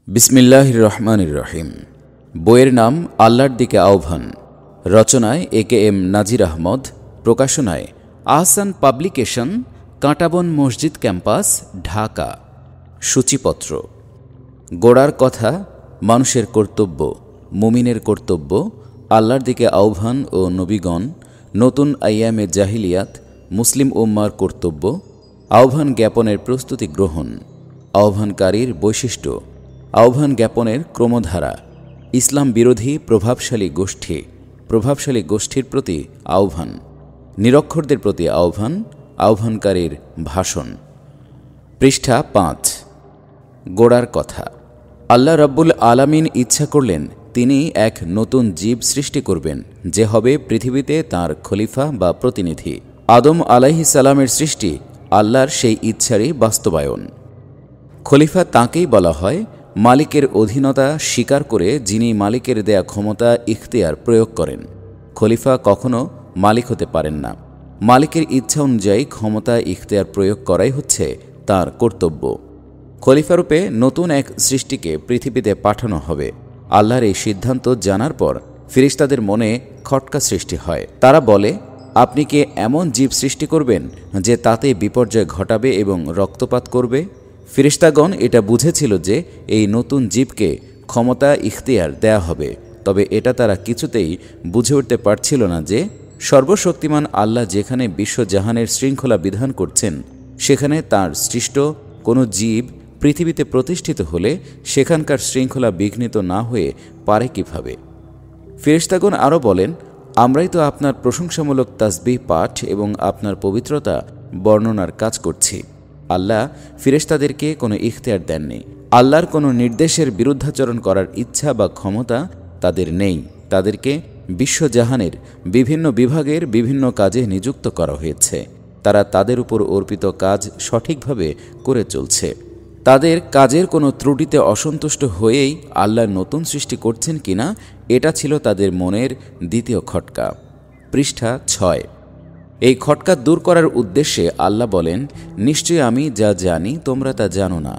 বিসমিল্লাহির রহমানির রহিম। বইয়ের নাম আল্লাহর দিকে আহ্বান। রচনায় এ.কে.এম নাজির আহমদ। প্রকাশনায় আহসান পাবলিকেশন, কাঁটাবন মসজিদ ক্যাম্পাস, ঢাকা। সূচিপত্র। গোড়ার কথা, মানুষের কর্তব্য, মুমিনের কর্তব্য, আল্লাহর দিকে আহ্বান ও নবীগণ, নতুন আইয়ামে জাহিলিয়াত, মুসলিম উম্মার কর্তব্য, আহ্বান জ্ঞাপনের প্রস্তুতি গ্রহণ, আহ্বানকারীর বৈশিষ্ট্য, আহ্বান জ্ঞাপনের ক্রমধারা, ইসলাম বিরোধী প্রভাবশালী গোষ্ঠীর প্রতি আহ্বান, নিরক্ষরদের প্রতি আহ্বান, আহ্বানকারীর ভাষণ। পৃষ্ঠা ৫। গোড়ার কথা। আল্লাহ রাব্বুল আলামিন ইচ্ছা করলেন তিনি এক নতুন জীব সৃষ্টি করবেন, যে হবে পৃথিবীতে তাঁর খলিফা বা প্রতিনিধি। আদম আলাইহিস সালামের সৃষ্টি আল্লাহর সেই ইচ্ছারই বাস্তবায়ন। খলিফা তাঁকেই বলা হয় মালিকের অধীনতা স্বীকার করে যিনি মালিকের দেয়া ক্ষমতা ইখতিয়ার প্রয়োগ করেন। খলিফা কখনো মালিক হতে পারেন না। মালিকের ইচ্ছা অনুযায়ী ক্ষমতা ইখতিয়ার প্রয়োগ করাই হচ্ছে তাঁর কর্তব্য। খলিফারূপে নতুন এক সৃষ্টিকে পৃথিবীতে পাঠানো হবে। আল্লাহর এই সিদ্ধান্ত জানার পর ফেরেশতাদের মনে খটকা সৃষ্টি হয়। তারা বলে, আপনি কি এমন জীব সৃষ্টি করবেন যে তাতে বিপর্যয় ঘটাবে এবং রক্তপাত করবে? ফেরেশতাগণ এটা বুঝেছিল যে এই নতুন জীবকে ক্ষমতা ইখতিয়ার দেয়া হবে, তবে এটা তারা কিছুতেই বুঝে উঠতে পারছিল না যে সর্বশক্তিমান আল্লাহ যেখানে বিশ্বজাহানের শৃঙ্খলা বিধান করছেন, সেখানে তার সৃষ্ট কোনো জীব পৃথিবীতে প্রতিষ্ঠিত হলে সেখানকার শৃঙ্খলা বিঘ্নিত না হয়ে পারে কিভাবে? ফেরেশতাগণ আরও বলেন, আমরাই তো আপনার প্রশংসামূলক তাসবিহ পাঠ এবং আপনার পবিত্রতা বর্ণনার কাজ করছি। আল্লাহ ফেরেশতাদেরকে কোনো ইখতিয়ার দেননি। আল্লাহর কোনো নির্দেশের বিরুদ্ধাচরণ করার ইচ্ছা বা ক্ষমতা তাদের নেই। তাদেরকে বিশ্বজাহানের বিভিন্ন বিভাগের বিভিন্ন কাজে নিযুক্ত করা হয়েছে। তারা তাদের উপর অর্পিত কাজ সঠিকভাবে করে চলছে। তাদের কাজের কোনো ত্রুটিতে অসন্তুষ্ট হয়েই আল্লাহ নতুন সৃষ্টি করছেন কিনা, এটা ছিল তাদের মনের দ্বিতীয় খটকা। পৃষ্ঠা ৬। এই খটকা দূর করার উদ্দেশ্যে আল্লাহ বলেন, নিশ্চয়ই আমি যা জানি তোমরা তা জানো না।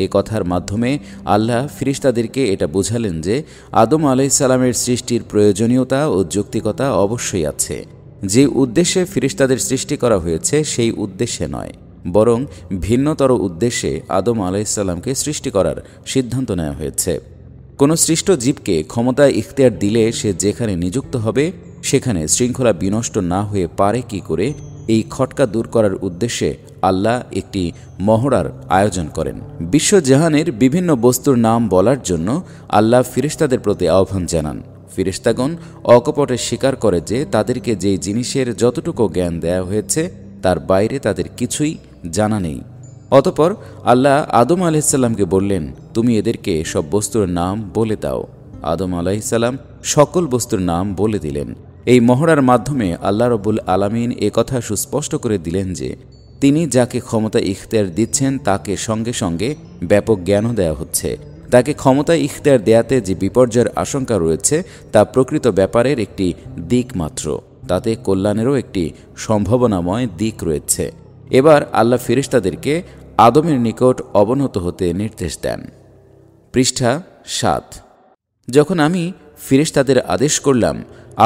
এ কথার মাধ্যমে আল্লাহ ফেরেশতাদেরকে এটা বোঝালেন যে আদম আলাইহিস সালামের সৃষ্টির প্রয়োজনীয়তা ও যৌক্তিকতা অবশ্যই আছে। যে উদ্দেশ্যে ফেরেশতাদের সৃষ্টি করা হয়েছে সেই উদ্দেশ্যে নয়, বরং ভিন্নতর উদ্দেশ্যে আদম আলাইহিস সালামকে সৃষ্টি করার সিদ্ধান্ত নেওয়া হয়েছে। কোনো সৃষ্ট জীবকে ক্ষমতা ইখতিয়ার দিলে সে যেখানে নিযুক্ত হবে সেখানে শৃঙ্খলা বিনষ্ট না হয়ে পারে কি করে, এই খটকা দূর করার উদ্দেশ্যে আল্লাহ একটি মহড়ার আয়োজন করেন। বিশ্বজাহানের বিভিন্ন বস্তুর নাম বলার জন্য আল্লাহ ফেরেশতাদের প্রতি আহ্বান জানান। ফেরেশতাগণ অকপটে স্বীকার করে যে তাদেরকে যেই জিনিসের যতটুকু জ্ঞান দেয়া হয়েছে তার বাইরে তাদের কিছুই জানা নেই। অতঃপর আল্লাহ আদম আলাইহিস সালামকে বললেন, তুমি এদেরকে সব বস্তুর নাম বলে দাও। আদম আলাইহিস সালাম সকল বস্তুর নাম বলে দিলেন। এই মহড়ার মাধ্যমে আল্লাহ রাব্বুল আলামিন একথা সুস্পষ্ট করে দিলেন যে তিনি যাকে ক্ষমতা ইখতিয়ার দিচ্ছেন তাকে সঙ্গে সঙ্গে ব্যাপক জ্ঞানও দেওয়া হচ্ছে। তাকে ক্ষমতা ইখতিয়ার দেয়াতে যে বিপর্যয়ের আশঙ্কা রয়েছে তা প্রকৃত ব্যাপারের একটি দিক মাত্র, তাতে কল্যাণেরও একটি সম্ভাবনাময় দিক রয়েছে। এবার আল্লাহ ফেরেশতাদেরকে আদমের নিকট অবনত হতে নির্দেশ দেন। পৃষ্ঠা ৭। যখন আমি ফেরেশতাদের আদেশ করলাম,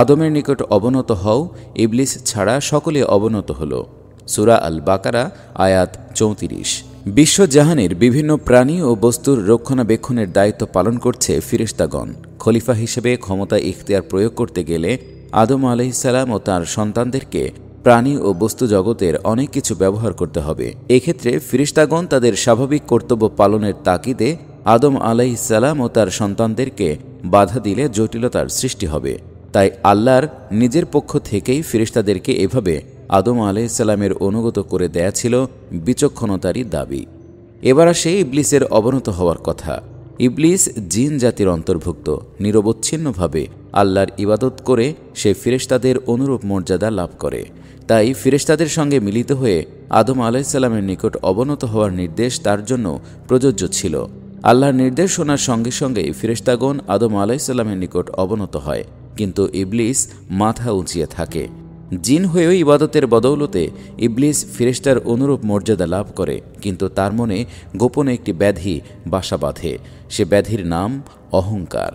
আদমের নিকট অবনত হও, ইবলিস ছাড়া সকলে অবনত হল। সূরা আল বাকারা আয়াত ৩৪। বিশ্বজাহানের বিভিন্ন প্রাণী ও বস্তুর রক্ষণাবেক্ষণের দায়িত্ব পালন করছে ফেরেশতাগণ। খলিফা হিসেবে ক্ষমতা ইখতিয়ার প্রয়োগ করতে গেলে আদম আলাইহিস সালাম ও তাঁর সন্তানদেরকে প্রাণী ও বস্তু জগতের অনেক কিছু ব্যবহার করতে হবে। এক্ষেত্রে ফেরেশতাগণ তাদের স্বাভাবিক কর্তব্য পালনের তাগিদে আদম আলাইহিস সালাম ও তার সন্তানদেরকে বাধা দিলে জটিলতার সৃষ্টি হবে। তাই আল্লাহর নিজের পক্ষ থেকেই ফেরেশতাদেরকে এভাবে আদম আলাইহিস সালামের অনুগত করে দেয়া ছিল বিচক্ষণতারই দাবি। এবার আসে ইবলিসের অবনত হওয়ার কথা। ইবলিস জিন জাতির অন্তর্ভুক্ত। নিরবচ্ছিন্নভাবে আল্লাহর ইবাদত করে সে ফেরেশতাদের অনুরূপ মর্যাদা লাভ করে। তাই ফেরেশতাদের সঙ্গে মিলিত হয়ে আদম আলাইহিস সালামের নিকট অবনত হওয়ার নির্দেশ তার জন্য প্রযোজ্য ছিল। আল্লাহর নির্দেশ শোনার সঙ্গে সঙ্গেই ফেরেশতাগণ আদম আলাইহিস সালামের নিকট অবনত হয়, কিন্তু ইবলিস মাথা উঁচিয়ে থাকে। জিন হয়েও ইবাদতের বদৌলতে ইবলিস ফেরেশতার অনুরূপ মর্যাদা লাভ করে, কিন্তু তার মনে গোপনে একটি ব্যাধি বাসা বাঁধে। সে ব্যাধির নাম অহংকার।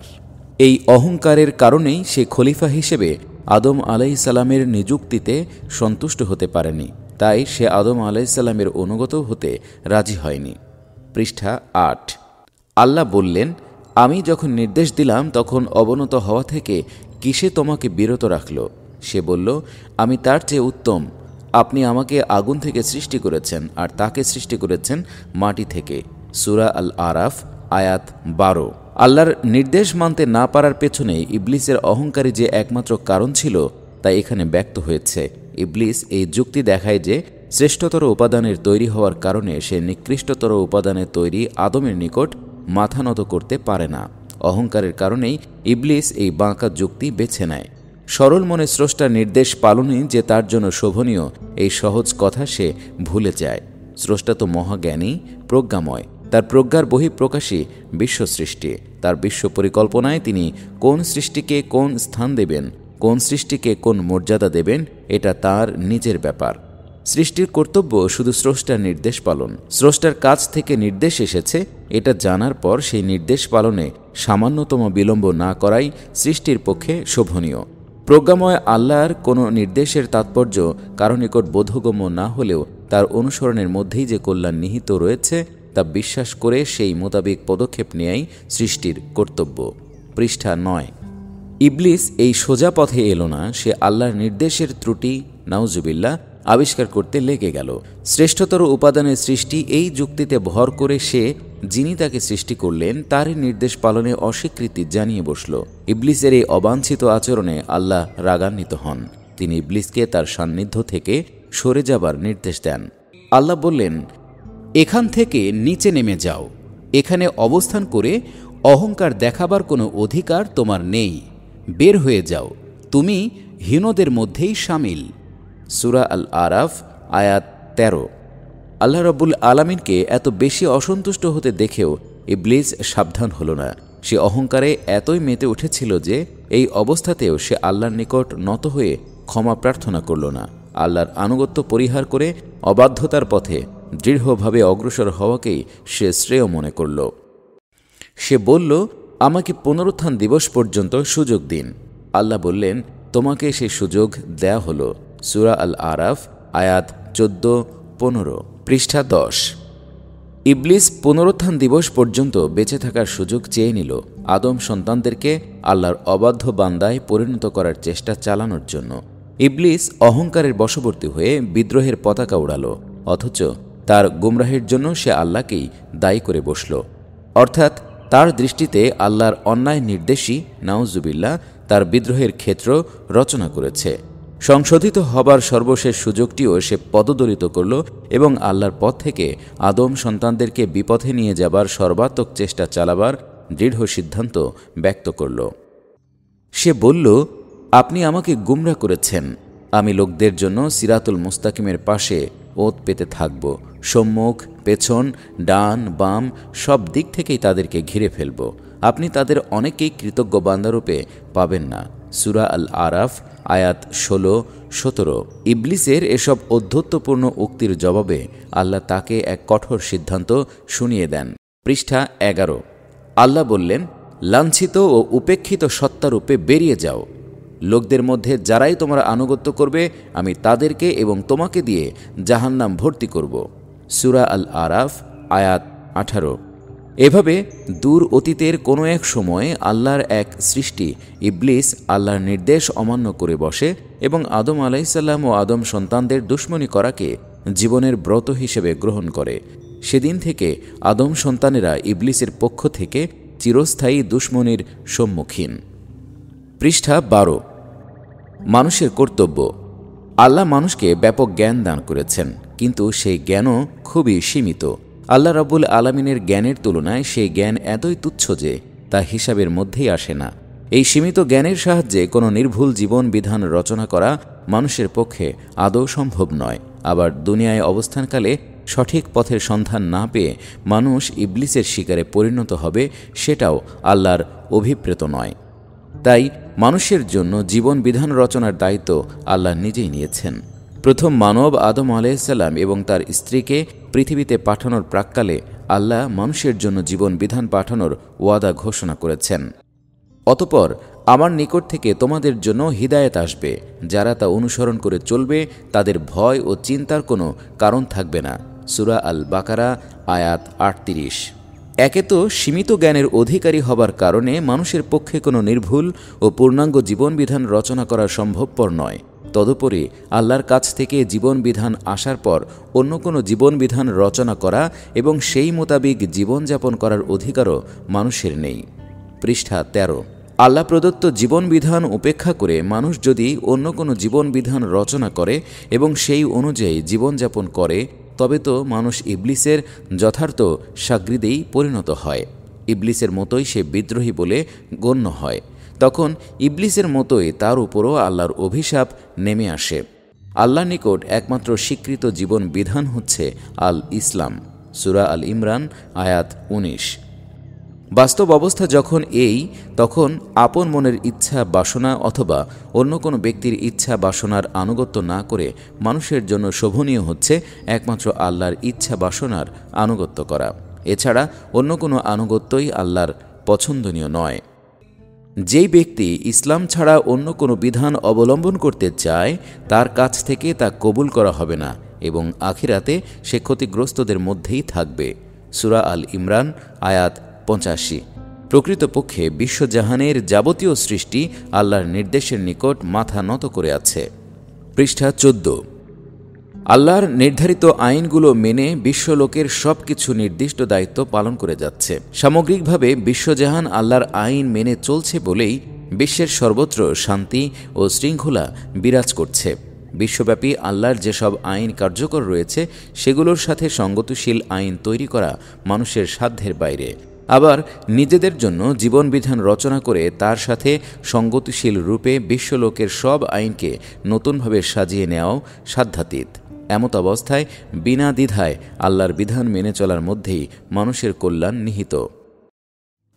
এই অহংকারের কারণেই সে খলিফা হিসেবে আদম আলাইহিসসালামের নিযুক্তিতে সন্তুষ্ট হতে পারেনি, তাই সে আদম আলাইহিসসালামের অনুগত হতে রাজি হয়নি। পৃষ্ঠা ৮। আল্লাহ বললেন, আমি যখন নির্দেশ দিলাম তখন অবনত হওয়া থেকে কিসে তোমাকে বিরত রাখল? সে বলল, আমি তার চেয়ে উত্তম। আপনি আমাকে আগুন থেকে সৃষ্টি করেছেন আর তাকে সৃষ্টি করেছেন মাটি থেকে। সূরা আল আরাফ আয়াত ১২। আল্লাহর নির্দেশ মানতে না পারার পেছনে ইবলিসের অহংকারী যে একমাত্র কারণ ছিল তা এখানে ব্যক্ত হয়েছে। ইবলিস এই যুক্তি দেখায় যে শ্রেষ্ঠতর উপাদানের তৈরি হওয়ার কারণে সে নিকৃষ্টতর উপাদানের তৈরি আদমের নিকট মাথা নত করতে পারে না। অহংকারের কারণেই ইবলিস এই বাঁকা যুক্তি বেছে নেয়। সরল মনে স্রষ্টার নির্দেশ পালনই যে তার জন্য শোভনীয়, এই সহজ কথা সে ভুলে যায়। স্রষ্টা তো মহাজ্ঞানী, প্রজ্ঞাময়। তার প্রজ্ঞার বহিঃপ্রকাশই বিশ্ব সৃষ্টি। তার বিশ্ব পরিকল্পনায় তিনি কোন সৃষ্টিকে কোন স্থান দেবেন, কোন সৃষ্টিকে কোন মর্যাদা দেবেন, এটা তার নিজের ব্যাপার। সৃষ্টির কর্তব্য শুধু স্রষ্টার নির্দেশ পালন। স্রষ্টার কাছ থেকে নির্দেশ এসেছে, এটা জানার পর সেই নির্দেশ পালনে সামান্যতম বিলম্ব না করাই সৃষ্টির পক্ষে শোভনীয়। প্রজ্ঞাময় আল্লাহর কোনো নির্দেশের তাৎপর্য কারো নিকট বোধগম্য না হলেও তার অনুসরণের মধ্যেই যে কল্যাণ নিহিত রয়েছে তা বিশ্বাস করে সেই মোতাবেক পদক্ষেপ নেয়াই সৃষ্টির কর্তব্য। পৃষ্ঠা ৯। ইবলিস এই সোজা পথে এলো না, সে আল্লাহর নির্দেশের ত্রুটি নাউজুবিল্লাহ আবিষ্কার করতে লেগে গেল। শ্রেষ্ঠতর উপাদানের সৃষ্টি এই যুক্তিতে ভর করে সে যিনি তাকে সৃষ্টি করলেন তারই নির্দেশ পালনে অস্বীকৃতি জানিয়ে বসল। ইবলিসের এই অবাঞ্ছিত আচরণে আল্লাহ রাগান্বিত হন। তিনি ইবলিসকে তার সান্নিধ্য থেকে সরে যাবার নির্দেশ দেন। আল্লাহ বললেন, এখান থেকে নিচে নেমে যাও। এখানে অবস্থান করে অহংকার দেখাবার কোনো অধিকার তোমার নেই। বের হয়ে যাও, তুমি হীনদের মধ্যেই শামিল। সূরা আল আরাফ আয়াত ১৩। আল্লাহ রাব্বুল আলামিনকে এত বেশি অসন্তুষ্ট হতে দেখেও ইবলিস সাবধান হল না। সে অহংকারে এতই মেতে উঠেছিল যে এই অবস্থাতেও সে আল্লাহর নিকট নত হয়ে ক্ষমা প্রার্থনা করল না। আল্লাহর আনুগত্য পরিহার করে অবাধ্যতার পথে দৃঢ়ভাবে অগ্রসর হওয়াকেই সে শ্রেয় মনে করল। সে বলল, আমাকে পুনরুত্থান দিবস পর্যন্ত সুযোগ দিন। আল্লাহ বললেন, তোমাকে সেই সুযোগ দেয়া হলো। সূরা আল আরাফ আয়াত ১৪-১৫। পৃষ্ঠা ১০। ইবলিস পুনরুত্থান দিবস পর্যন্ত বেঁচে থাকার সুযোগ চেয়ে নিল আদম সন্তানদেরকে আল্লাহর অবাধ্য বান্দায় পরিণত করার চেষ্টা চালানোর জন্য। ইবলিস অহংকারের বশবর্তী হয়ে বিদ্রোহের পতাকা উড়াল, অথচ তার গুমরাহের জন্য সে আল্লাহকেই দায়ী করে বসল। অর্থাৎ তার দৃষ্টিতে আল্লাহর অন্যায় নির্দেশই নাউজুবিল্লাহ তার বিদ্রোহের ক্ষেত্র রচনা করেছে। সংশোধিত হবার সর্বশেষ সুযোগটিও সে পদদলিত করল এবং আল্লাহর পথ থেকে আদম সন্তানদেরকে বিপথে নিয়ে যাবার সর্বাত্মক চেষ্টা চালাবার দৃঢ় সিদ্ধান্ত ব্যক্ত করল। সে বলল, আপনি আমাকে গুমরা করেছেন। আমি লোকদের জন্য সিরাতুল মুস্তাকিমের পাশে ওত পেতে থাকব। সম্মুখ, পেছন, ডান, বাম সব দিক থেকেই তাদেরকে ঘিরে ফেলব। আপনি তাদের অনেকেই কৃতজ্ঞ বান্দারূপে পাবেন না। সূরা আল আরাফ আয়াত ১৬-১৭। ইবলিসের এসব অধ্যত্বপূর্ণ উক্তির জবাবে আল্লাহ তাকে এক কঠোর সিদ্ধান্ত শুনিয়ে দেন। পৃষ্ঠা ১১। আল্লাহ বললেন, লাঞ্ছিত ও উপেক্ষিত সত্তারূপে বেরিয়ে যাও। লোকদের মধ্যে যারাই তোমরা আনুগত্য করবে আমি তাদেরকে এবং তোমাকে দিয়ে জাহান্নাম ভর্তি করব। সূরা আল আরাফ আয়াত ১৮। এভাবে দূর অতীতের কোনো এক সময়ে আল্লাহর এক সৃষ্টি ইবলিস আল্লাহর নির্দেশ অমান্য করে বসে এবং আদম আলাইহিসসালাম ও আদম সন্তানদের দুশমনি করাকে জীবনের ব্রত হিসেবে গ্রহণ করে। সেদিন থেকে আদম সন্তানেরা ইবলিসের পক্ষ থেকে চিরস্থায়ী দুশমনির সম্মুখীন। পৃষ্ঠা ১২। মানুষের কর্তব্য। আল্লাহ মানুষকে ব্যাপক জ্ঞান দান করেছেন, কিন্তু সেই জ্ঞানও খুবই সীমিত। আল্লাহ রাব্বুল আলামিনের জ্ঞানের তুলনায় সেই জ্ঞান এতই তুচ্ছ যে তা হিসাবের মধ্যেই আসে না। এই সীমিত জ্ঞানের সাহায্যে কোনো নির্ভুল জীবন বিধান রচনা করা মানুষের পক্ষে আদৌ সম্ভব নয়। আবার দুনিয়ায় অবস্থানকালে সঠিক পথের সন্ধান না পেয়ে মানুষ ইবলিসের শিকারে পরিণত হবে, সেটাও আল্লাহর অভিপ্রেত নয়। তাই মানুষের জন্য জীবন বিধান রচনার দায়িত্ব আল্লাহ নিজেই নিয়েছেন। প্রথম মানব আদম আলাইহিসসালাম এবং তার স্ত্রীকে পৃথিবীতে পাঠানোর প্রাক্কালে আল্লাহ মানুষের জন্য জীবন বিধান পাঠানোর ওয়াদা ঘোষণা করেছেন। অতঃপর আমার নিকট থেকে তোমাদের জন্য হিদায়াত আসবে, যারা তা অনুসরণ করে চলবে তাদের ভয় ও চিন্তার কোনো কারণ থাকবে না। সূরা আল বাকারা আয়াত ৩৮। একে তো সীমিত জ্ঞানের অধিকারী হবার কারণে মানুষের পক্ষে কোনো নির্ভুল ও পূর্ণাঙ্গ জীবনবিধান রচনা করা সম্ভবপর নয়। তদুপরি আল্লাহর কাছ থেকে জীবনবিধান আসার পর অন্য কোনো জীবনবিধান রচনা করা এবং সেই মোতাবিক জীবনযাপন করার অধিকারও মানুষের নেই। পৃষ্ঠা ১৩। আল্লাহ প্রদত্ত জীবনবিধান উপেক্ষা করে মানুষ যদি অন্য কোনো জীবনবিধান রচনা করে এবং সেই অনুযায়ী জীবনযাপন করে, তবে তো মানুষ ইবলিসের যথার্থ শাগরিদেই পরিণত হয়। ইবলিসের মতোই সে বিদ্রোহী বলে গণ্য হয়। তখন ইবলিসের মতোই তার উপরও আল্লাহর অভিশাপ নেমে আসে। আল্লাহর নিকট একমাত্র স্বীকৃত জীবন বিধান হচ্ছে আল ইসলাম। সূরা আল ইমরান আয়াত ১৯। বাস্তব অবস্থা যখন তখন আপন মনের ইচ্ছা বাসনা অথবা অন্য কোনো ব্যক্তির ইচ্ছা বাসনার আনুগত্য না করে মানুষের জন্য শোভনীয় হচ্ছে একমাত্র আল্লাহর ইচ্ছা বাসনার আনুগত্য করা। এছাড়া অন্য কোনো আনুগত্যই আল্লাহর পছন্দনীয় নয়। যেই ব্যক্তি ইসলাম ছাড়া অন্য কোনো বিধান অবলম্বন করতে চায়, তার কাছ থেকে তা কবুল করা হবে না এবং আখিরাতে সে ক্ষতিগ্রস্তদের মধ্যেই থাকবে। সূরা আল ইমরান আয়াত ৮৫। প্রকৃতপক্ষে বিশ্বজাহানের যাবতীয় সৃষ্টি আল্লাহর নির্দেশের নিকট মাথা নত করে আছে। পৃষ্ঠা ১৪। আল্লাহর নির্ধারিত আইনগুলো মেনে বিশ্বলোকের সব কিছু নির্দিষ্ট দায়িত্ব পালন করে যাচ্ছে। সামগ্রিকভাবে বিশ্বজাহান আল্লাহর আইন মেনে চলছে বলেই বিশ্বের সর্বত্র শান্তি ও শৃঙ্খলা বিরাজ করছে। বিশ্বব্যাপী আল্লাহর যেসব আইন কার্যকর রয়েছে, সেগুলোর সাথে সঙ্গতিশীল আইন তৈরি করা মানুষের সাধ্যের বাইরে। আবার নিজেদের জন্য জীবনবিধান রচনা করে তার সাথে সঙ্গতিশীল রূপে বিশ্বলোকের সব আইনকে নতুনভাবে সাজিয়ে নেওয়াও সাধ্যাতীত। এমত অবস্থায় বিনা দ্বিধায় আল্লাহর বিধান মেনে চলার মধ্যেই মানুষের কল্যাণ নিহিত।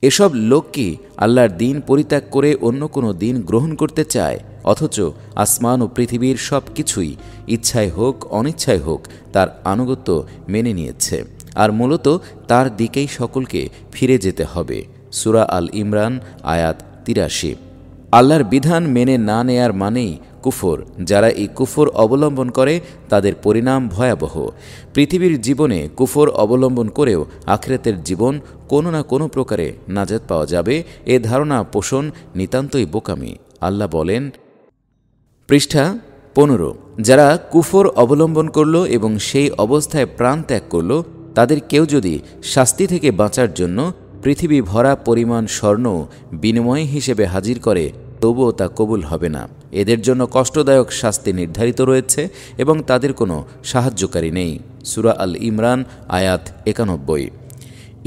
এসব লোক কি আল্লাহর দিন পরিত্যাগ করে অন্য কোনো দিন গ্রহণ করতে চায়, অথচ আসমান ও পৃথিবীর সব কিছুই ইচ্ছায় হোক অনিচ্ছায় হোক তার আনুগত্য মেনে নিয়েছে, আর মূলত তার দিকেই সকলকে ফিরে যেতে হবে। সূরা আল ইমরান আয়াত ৮৩। আল্লাহর বিধান মেনে না নেয়ার মানেই কুফর। যারা এই কুফর অবলম্বন করে তাদের পরিণাম ভয়াবহ। পৃথিবীর জীবনে কুফর অবলম্বন করেও আখিরাতের জীবন কোনো না কোনো প্রকারে নাজাত পাওয়া যাবে, এ ধারণা পোষণ নিতান্তই বোকামি। আল্লাহ বলেন, পৃষ্ঠা ১৫, যারা কুফর অবলম্বন করল এবং সেই অবস্থায় প্রাণ ত্যাগ করল, তাদের কেউ যদি শাস্তি থেকে বাঁচার জন্য পৃথিবী ভরা পরিমাণ স্বর্ণ বিনিময় হিসেবে হাজির করে, তবুও তা কবুল হবে না। এদের জন্য কষ্টদায়ক শাস্তি নির্ধারিত রয়েছে এবং তাদের কোনো সাহায্যকারী নেই। সূরা আল ইমরান আয়াত ৯১।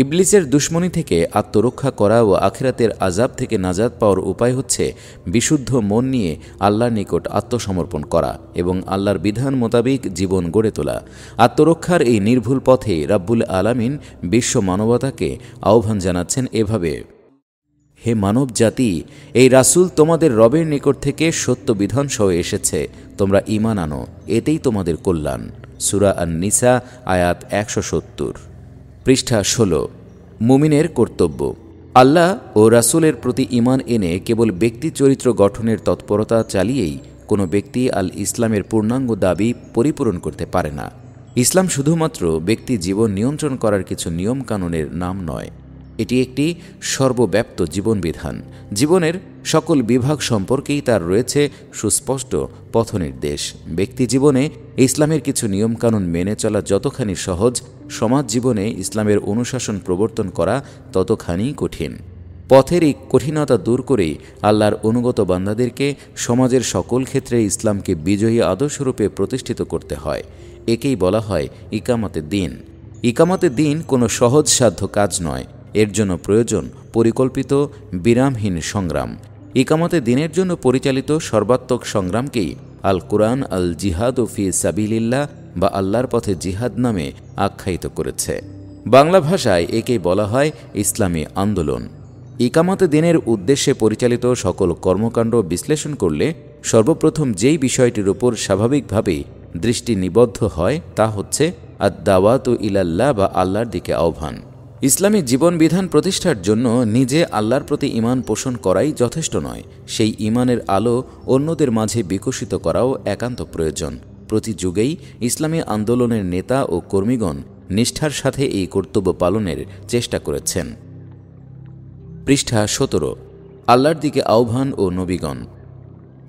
ইবলিসের দুশমনি থেকে আত্মরক্ষা করা ও আখিরাতের আযাব থেকে নাজাত পাওয়ার উপায় হচ্ছে বিশুদ্ধ মন নিয়ে আল্লাহর নিকট আত্মসমর্পণ করা এবং আল্লাহর বিধান মোতাবিক জীবন গড়ে তোলা। আত্মরক্ষার এই নির্ভুল পথে রাব্বুল আলামিন বিশ্ব মানবতাকে আহ্বান জানাচ্ছেন এভাবে, হে মানব জাতি, এই রাসূল তোমাদের রবের নিকট থেকে সত্য বিধান সহ এসেছে, তোমরা ঈমান আনো, এতেই তোমাদের কল্যাণ। সূরা আন-নিসা আয়াত ১৭০। পৃষ্ঠা ১৬। মুমিনের কর্তব্য। আল্লাহ ও রাসূলের প্রতি ঈমান এনে কেবল ব্যক্তি চরিত্র গঠনের তৎপরতা চালিয়েই কোনো ব্যক্তি আল ইসলামের পূর্ণাঙ্গ দাবি পরিপূরণ করতে পারে না। ইসলাম শুধুমাত্র ব্যক্তি জীবন নিয়ন্ত্রণ করার কিছু নিয়ম কানুনের নাম নয়, এটি একটি সর্বব্যাপ্ত জীবনবিধান। জীবনের সকল বিভাগ সম্পর্কেই তার রয়েছে সুস্পষ্ট পথনির্দেশ। ব্যক্তি জীবনে ইসলামের কিছু নিয়মকানুন মেনে চলা যতখানি সহজ, সমাজ জীবনে ইসলামের অনুশাসন প্রবর্তন করা ততখানি কঠিন। পথের এই কঠিনতা দূর করেই আল্লাহর অনুগত বান্দাদেরকে সমাজের সকল ক্ষেত্রে ইসলামকে বিজয়ী আদর্শরূপে প্রতিষ্ঠিত করতে হয়। একেই বলা হয় ইকামতে দ্বীন। ইকামতে দ্বীন কোনো সহজসাধ্য কাজ নয়, এর জন্য প্রয়োজন পরিকল্পিত বিরামহীন সংগ্রাম। ইকামতে দ্বীনের জন্য পরিচালিত সর্বাত্মক সংগ্রামকেই আল কুরআন আল জিহাদ ফি সাবিলিল্লাহ বা আল্লাহর পথে জিহাদ নামে আখ্যায়িত করেছে। বাংলা ভাষায় একেই বলা হয় ইসলামী আন্দোলন। ইকামতে দিনের উদ্দেশ্যে পরিচালিত সকল কর্মকাণ্ড বিশ্লেষণ করলে সর্বপ্রথম যেই বিষয়টির উপর স্বাভাবিকভাবেই দৃষ্টি নিবদ্ধ হয় তা হচ্ছে আদ-দাওয়াতু ইলাল্লাহ বা আল্লাহর দিকে আহ্বান। ইসলামী জীবনবিধান প্রতিষ্ঠার জন্য নিজে আল্লাহর প্রতি ঈমান পোষণ করাই যথেষ্ট নয়, সেই ঈমানের আলো অন্যদের মাঝে বিকশিত করাও একান্ত প্রয়োজন। প্রতি যুগেই ইসলামী আন্দোলনের নেতা ও কর্মীগণ নিষ্ঠার সাথে এই কর্তব্য পালনের চেষ্টা করেছেন। পৃষ্ঠা ১৭। আল্লাহর দিকে আহ্বান ও নবীগণ।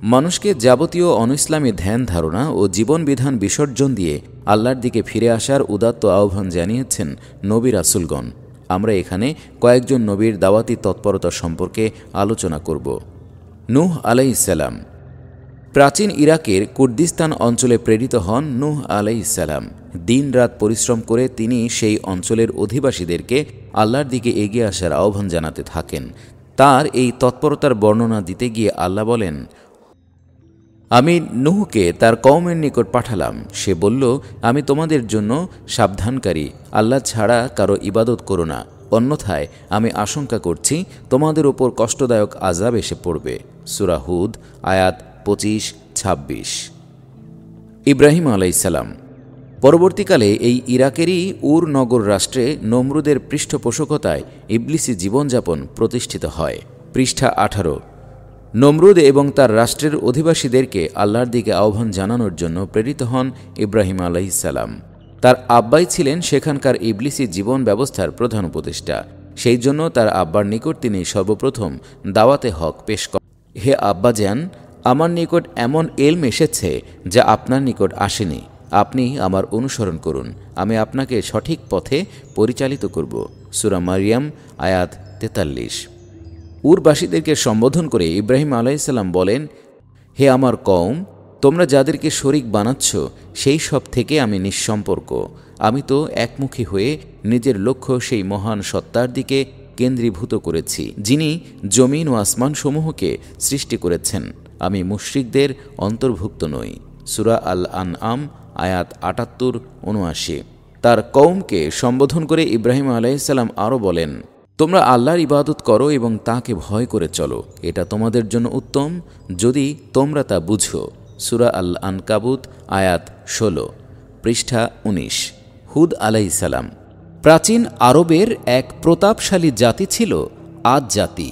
মানুষকে যাবতীয় অনইসলামী ধ্যান ধারণা ও জীবনবিধান বিসর্জন দিয়ে আল্লাহর দিকে ফিরে আসার উদাত্ত আহ্বান জানিয়েছেন নবী রাসূলগণ। আমরা এখানে কয়েকজন নবীর দাওয়াতি তৎপরতা সম্পর্কে আলোচনা করব। নূহ আলাইহিসসালাম। প্রাচীন ইরাকের কুর্দিস্তান অঞ্চলে প্রেরিত হন নূহ আলাইহিসসালাম। দিন রাত পরিশ্রম করে তিনি সেই অঞ্চলের অধিবাসীদেরকে আল্লাহর দিকে এগিয়ে আসার আহ্বান জানাতে থাকেন। তার এই তৎপরতার বর্ণনা দিতে গিয়ে আল্লাহ বলেন, আমি নূহকে তার কওমের নিকট পাঠালাম। সে বলল, আমি তোমাদের জন্য সাবধানকারী, আল্লাহ ছাড়া কারো ইবাদত করো না, অন্যথায় আমি আশঙ্কা করছি তোমাদের উপর কষ্টদায়ক আযাব এসে পড়বে। সূরা হুদ আয়াত ২৫-২৬। ইব্রাহিম আলাইহিসসালাম। পরবর্তীকালে এই ইরাকেরই উর নগর রাষ্ট্রে নমরুদের পৃষ্ঠপোষকতায় ইবলিসি জীবনযাপন প্রতিষ্ঠিত হয়। পৃষ্ঠা ১৮। নমরুদ এবং তার রাষ্ট্রের অধিবাসীদেরকে আল্লাহর দিকে আহ্বান জানানোর জন্য প্রেরিত হন ইব্রাহিম আলাইহিসসালাম। তার আব্বাই ছিলেন সেখানকার ইবলিসি জীবন ব্যবস্থার প্রধান উপদেষ্টা। সেই জন্য তার আব্বার নিকট তিনি সর্বপ্রথম দাওয়াতে হক পেশ করেন। হে আব্বাজান, আমার নিকট এমন এলম এসেছে যা আপনার নিকট আসেনি। আপনি আমার অনুসরণ করুন, আমি আপনাকে সঠিক পথে পরিচালিত করব। সূরা মারিয়াম আয়াত ৪৩। উরবাসীদেরকে সম্বোধন করে ইব্রাহিম আলাইহিসসালাম বলেন, হে আমার কওম, তোমরা যাদেরকে শরীক বানাচ্ছ সেই সব থেকে আমি নিঃসম্পর্ক। আমি তো একমুখী হয়ে নিজের লক্ষ্য সেই মহান সত্তার দিকে কেন্দ্রীভূত করেছি, যিনি জমিন ও আসমানসমূহকে সৃষ্টি করেছেন। আমি মুশরিকদের অন্তর্ভুক্ত নই। সূরা আল আনআম আয়াত ৭৮-৭৯। তার কওমকে সম্বোধন করে ইব্রাহিম আলাইহিসসালাম আরও বলেন, তোমরা আল্লাহর ইবাদত করো এবং তাকে ভয় করে চলো, এটা তোমাদের জন্য উত্তম যদি তোমরা তা বুঝো। সূরা আল আনকাবুত আয়াত ১৬। পৃষ্ঠা ১৯। হুদ আলাইহিসসালাম। প্রাচীন আরবের এক প্রতাপশালী জাতি ছিল আদ জাতি।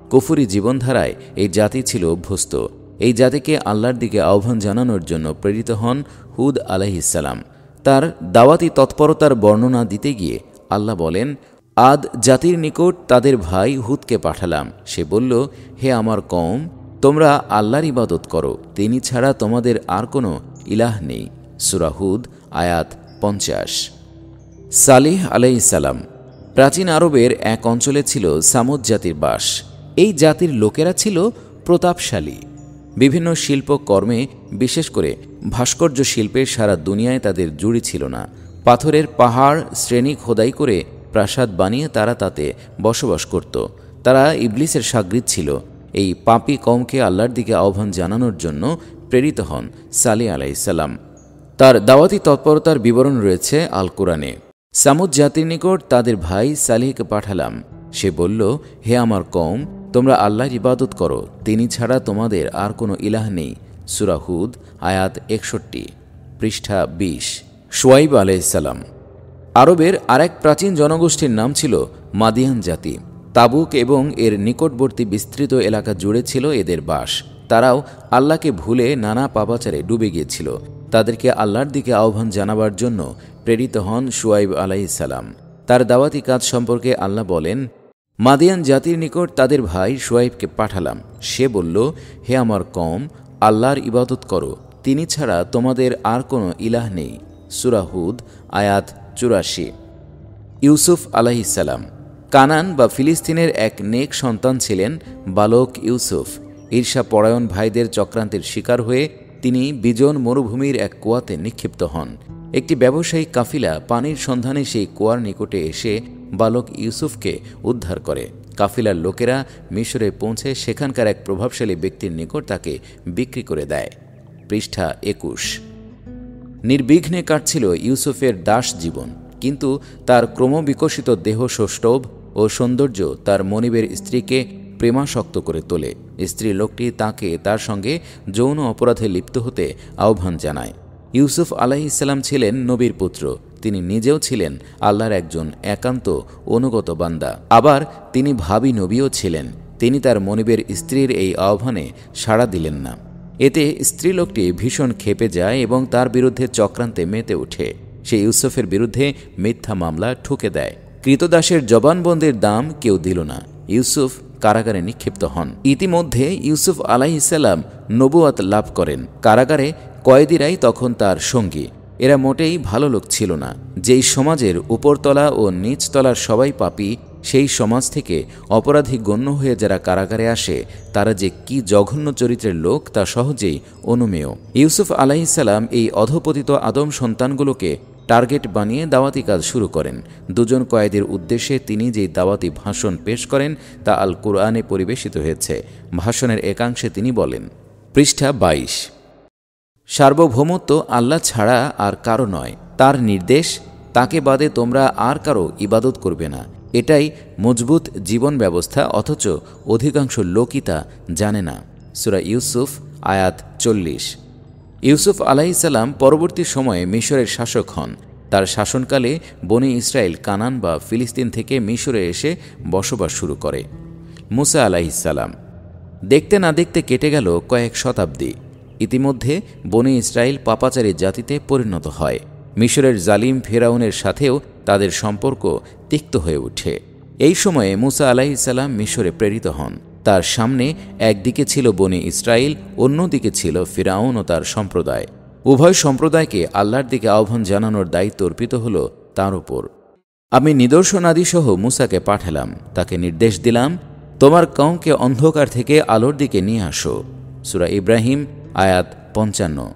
কুফরি জীবনধারায় এই জাতি ছিল অভ্যস্ত। এই জাতিকে আল্লাহর দিকে আহ্বান জানানোর জন্য প্রেরিত হন হুদ আলাইহিসসালাম। তার দাওয়াতি তৎপরতার বর্ণনা দিতে গিয়ে আল্লাহ বলেন, আদ জাতির নিকট তাদের ভাই হুদকে পাঠালাম। সে বলল, হে আমার কওম, তোমরা আল্লাহর ইবাদত করো, তিনি ছাড়া তোমাদের আর কোনো ইলাহ নেই। সূরা হুদ আয়াত ৫০। সালিহ আলাইহিসসালাম। প্রাচীন আরবের এক অঞ্চলে ছিল সামুদ জাতির বাস। এই জাতির লোকেরা ছিল প্রতাপশালী। বিভিন্ন শিল্পকর্মে, বিশেষ করে ভাস্কর্য শিল্পের সারা দুনিয়ায় তাদের জুড়ি ছিল না। পাথরের পাহাড় শ্রেণী খোদাই করে প্রাসাদ বানিয়ে তারা তাতে বসবাস করত। তারা ইবলিসের শাগরিদ ছিল। এই পাপী কওমকে আল্লাহর দিকে আহ্বান জানানোর জন্য প্রেরিত হন সালিহ আলাইহিসসালাম। তার দাওয়াতি তৎপরতার বিবরণ রয়েছে আল কোরআনে। সামুদ জাতির নিকট তাদের ভাই সালিহকে পাঠালাম। সে বলল, হে আমার কওম, তোমরা আল্লাহর ইবাদত করো, তিনি ছাড়া তোমাদের আর কোনো ইলাহ নেই। সূরা হুদ আয়াত ৬১। পৃষ্ঠা ২০। শুআইব আলাইহিসসালাম। আরবের আরেক প্রাচীন জনগোষ্ঠীর নাম ছিল মাদিয়ান জাতি। তাবুক এবং এর নিকটবর্তী বিস্তৃত এলাকা জুড়ে ছিল এদের বাস। তারাও আল্লাহকে ভুলে নানা পাপাচারে ডুবে গিয়েছিল। তাদেরকে আল্লাহর দিকে আহ্বান জানাবার জন্য প্রেরিত হন শুআইব আলাইহিসসালাম। তার দাওয়াতি কাজ সম্পর্কে আল্লাহ বলেন, মাদিয়ান জাতির নিকট তাদের ভাই শুআইবকে পাঠালাম। সে বলল, হে আমার কওম, আল্লাহর ইবাদত করো, তিনি ছাড়া তোমাদের আর কোনো ইলাহ নেই। সূরা হুদ আয়াত ৮৪। ইউসুফ আলাইহিসসালাম। কানান বা ফিলিস্তিনের এক নেক সন্তান ছিলেন বালক ইউসুফ। ঈর্ষাপরায়ণ ভাইদের চক্রান্তের শিকার হয়ে তিনি বিজন মরুভূমির এক কুয়াতে নিক্ষিপ্ত হন। একটি ব্যবসায়িক কাফিলা পানির সন্ধানে সেই কুয়ার নিকটে এসে বালক ইউসুফকে উদ্ধার করে। কাফিলার লোকেরা মিশরে পৌঁছে সেখানকার এক প্রভাবশালী ব্যক্তির নিকট তাকে বিক্রি করে দেয়। পৃষ্ঠা ২১। নির্বিঘ্নে কাটছিল ইউসুফের দাস জীবন, কিন্তু তার ক্রমবিকশিত দেহ সৌষ্ঠব ও সৌন্দর্য তার মনিবের স্ত্রীকে প্রেমাসক্ত করে তোলে। স্ত্রী লোকটি তাকে তার সঙ্গে যৌন অপরাধে লিপ্ত হতে আহ্বান জানায়। ইউসুফ আলাইহিসসালাম ছিলেন নবীর পুত্র। তিনি নিজেও ছিলেন আল্লাহর একজন একান্ত অনুগত বান্দা। আবার তিনি ভাবী নবীও ছিলেন। তিনি তার মনিবের স্ত্রীর এই আহ্বানে সাড়া দিলেন না। এতে স্ত্রীলোকটি ভীষণ ক্ষেপে যায় এবং তার বিরুদ্ধে চক্রান্তে মেতে ওঠে। সে ইউসুফের বিরুদ্ধে মিথ্যা মামলা ঠুকে দেয়। কৃতদাসের জবানবন্দির দাম কেউ দিল না। ইউসুফ কারাগারে নিক্ষিপ্ত হন। ইতিমধ্যে ইউসুফ আলাইহিসসালাম নবুয়াত লাভ করেন। কারাগারে কয়েদিরাই তখন তার সঙ্গী। এরা মোটেই ভালো লোক ছিল না। যেই সমাজের উপরতলা ও নিচতলার সবাই পাপী, সেই সমাজ থেকে অপরাধী গণ্য হয়ে যারা কারাগারে আসে, তারা যে কি জঘন্য চরিত্রের লোক তা সহজেই অনুমেয়। ইউসুফ আলাইহিসসালাম এই অধপতিত আদম সন্তানগুলোকে টার্গেট বানিয়ে দাওয়াতি কাজ শুরু করেন। দুজন কয়েদির উদ্দেশ্যে তিনি যেই দাওয়াতি ভাষণ পেশ করেন তা আল কুরআনে পরিবেশিত হয়েছে। ভাষণের একাংশে তিনি বলেন, পৃষ্ঠা 22, সার্বভৌমত্ব আল্লাহ ছাড়া আর কারো নয়। তার নির্দেশ, তাকে বাদে তোমরা আর কারো ইবাদত করবে না। এটাই মজবুত জীবন ব্যবস্থা, অথচ অধিকাংশ লোকই তা জানে না। সূরা ইউসুফ আয়াত 40। ইউসুফ আলাইহিসসালাম পরবর্তী সময়ে মিশরের শাসক হন। তার শাসনকালে বনি ইসরায়েল কানান বা ফিলিস্তিন থেকে মিশরে এসে বসবাস শুরু করে। মুসা আলাইহিসসালাম। দেখতে না দেখতে কেটে গেল কয়েক শতাব্দী। ইতিমধ্যে বনি ইসরায়েল পাপাচারী জাতিতে পরিণত হয়। মিশরের জালিম ফেরাউনের সাথেও তাদের সম্পর্ক তিক্ত হয়ে ওঠে। এই সময়ে মুসা আলাইহিসসালাম মিশরে প্রেরিত হন। তার সামনে একদিকে ছিল বনি ইসরায়েল, অন্যদিকে ছিল ফিরাউন ও তার সম্প্রদায়। উভয় সম্প্রদায়কে আল্লাহর দিকে আহ্বান জানানোর দায়িত্ব অর্পিত হল তার উপর। আমি নিদর্শনাদিসহ মুসাকে পাঠালাম। তাকে নির্দেশ দিলাম, তোমার কওমকে অন্ধকার থেকে আলোর দিকে নিয়ে আসো। সূরা ইব্রাহিম আয়াত 55।